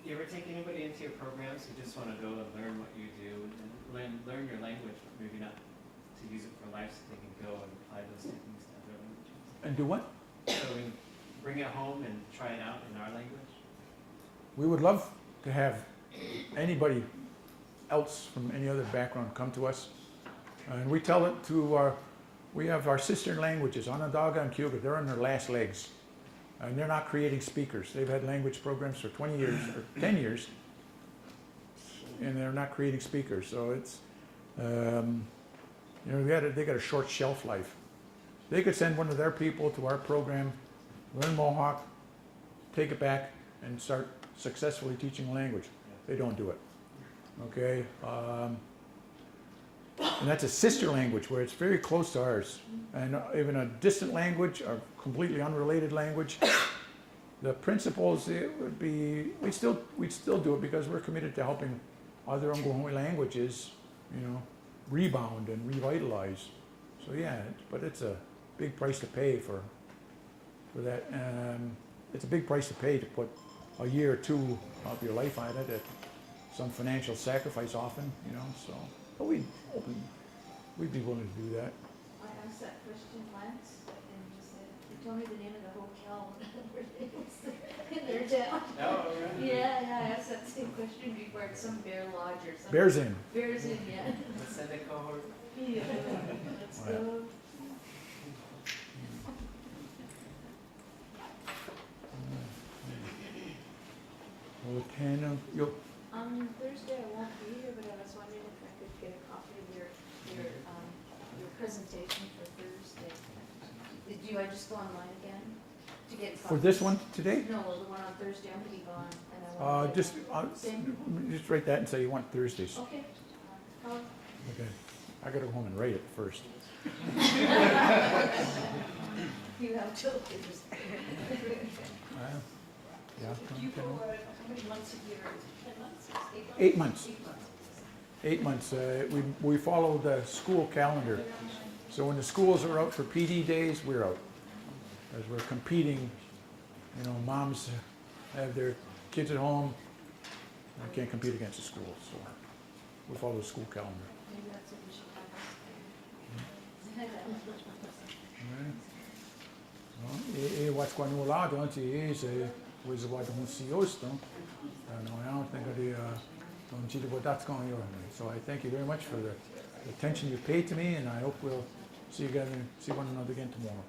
You ever take anybody into your programs who just want to go and learn what you do and learn your language, but maybe not to use it for life, so they can go and apply those techniques to other languages? And do what? So we bring it home and try it out in our language? We would love to have anybody else from any other background come to us. And we tell it to we have our sister languages, Onondaga and Cayuga. They're on their last legs. And they're not creating speakers. They've had language programs for 20 years or 10 years, and they're not creating speakers. So it's, they got a short shelf life. They could send one of their people to our program, learn Mohawk, take it back, and start successfully teaching language. They don't do it. Okay? And that's a sister language where it's very close to ours. And even a distant language or completely unrelated language, the principles, it would be, we'd still do it because we're committed to helping other Ongohoe languages, rebound and revitalize. So yeah, but it's a big price to pay for that. It's a big price to pay to put a year or two of your life on it, at some financial sacrifice often, so. But we'd be willing to do that. I asked that question once, and he said, he told me the name of the hotel where it was in their town. Oh, right. Yeah, I asked that same question before. It's some Bear Lodge or something. Bears Inn. Bears Inn, yeah. Let's send a cohort. Yeah, let's go. Well, you'll. On Thursday I won't be here, but I was wondering if I could get a copy of your presentation for Thursday. Do I just go online again to get copies? For this one today? No, the one on Thursday, I'm gonna be gone, and I want to. Just write that and say you want Thursdays. Okay. Okay. I gotta go home and write it first. You have till Yeah. You go, how many months a year? 10 months? 8 months. 8 months. 8 months. We follow the school calendar. So when the schools are out for PD days, we're out. As we're competing, moms have their kids at home. I can't compete against the schools, so we follow the school calendar. Maybe that's what we should have. E what's going on lá durante is was what the CEOs don't. I don't think that's going on. So I thank you very much for the attention you paid to me, and I hope we'll see one another again tomorrow.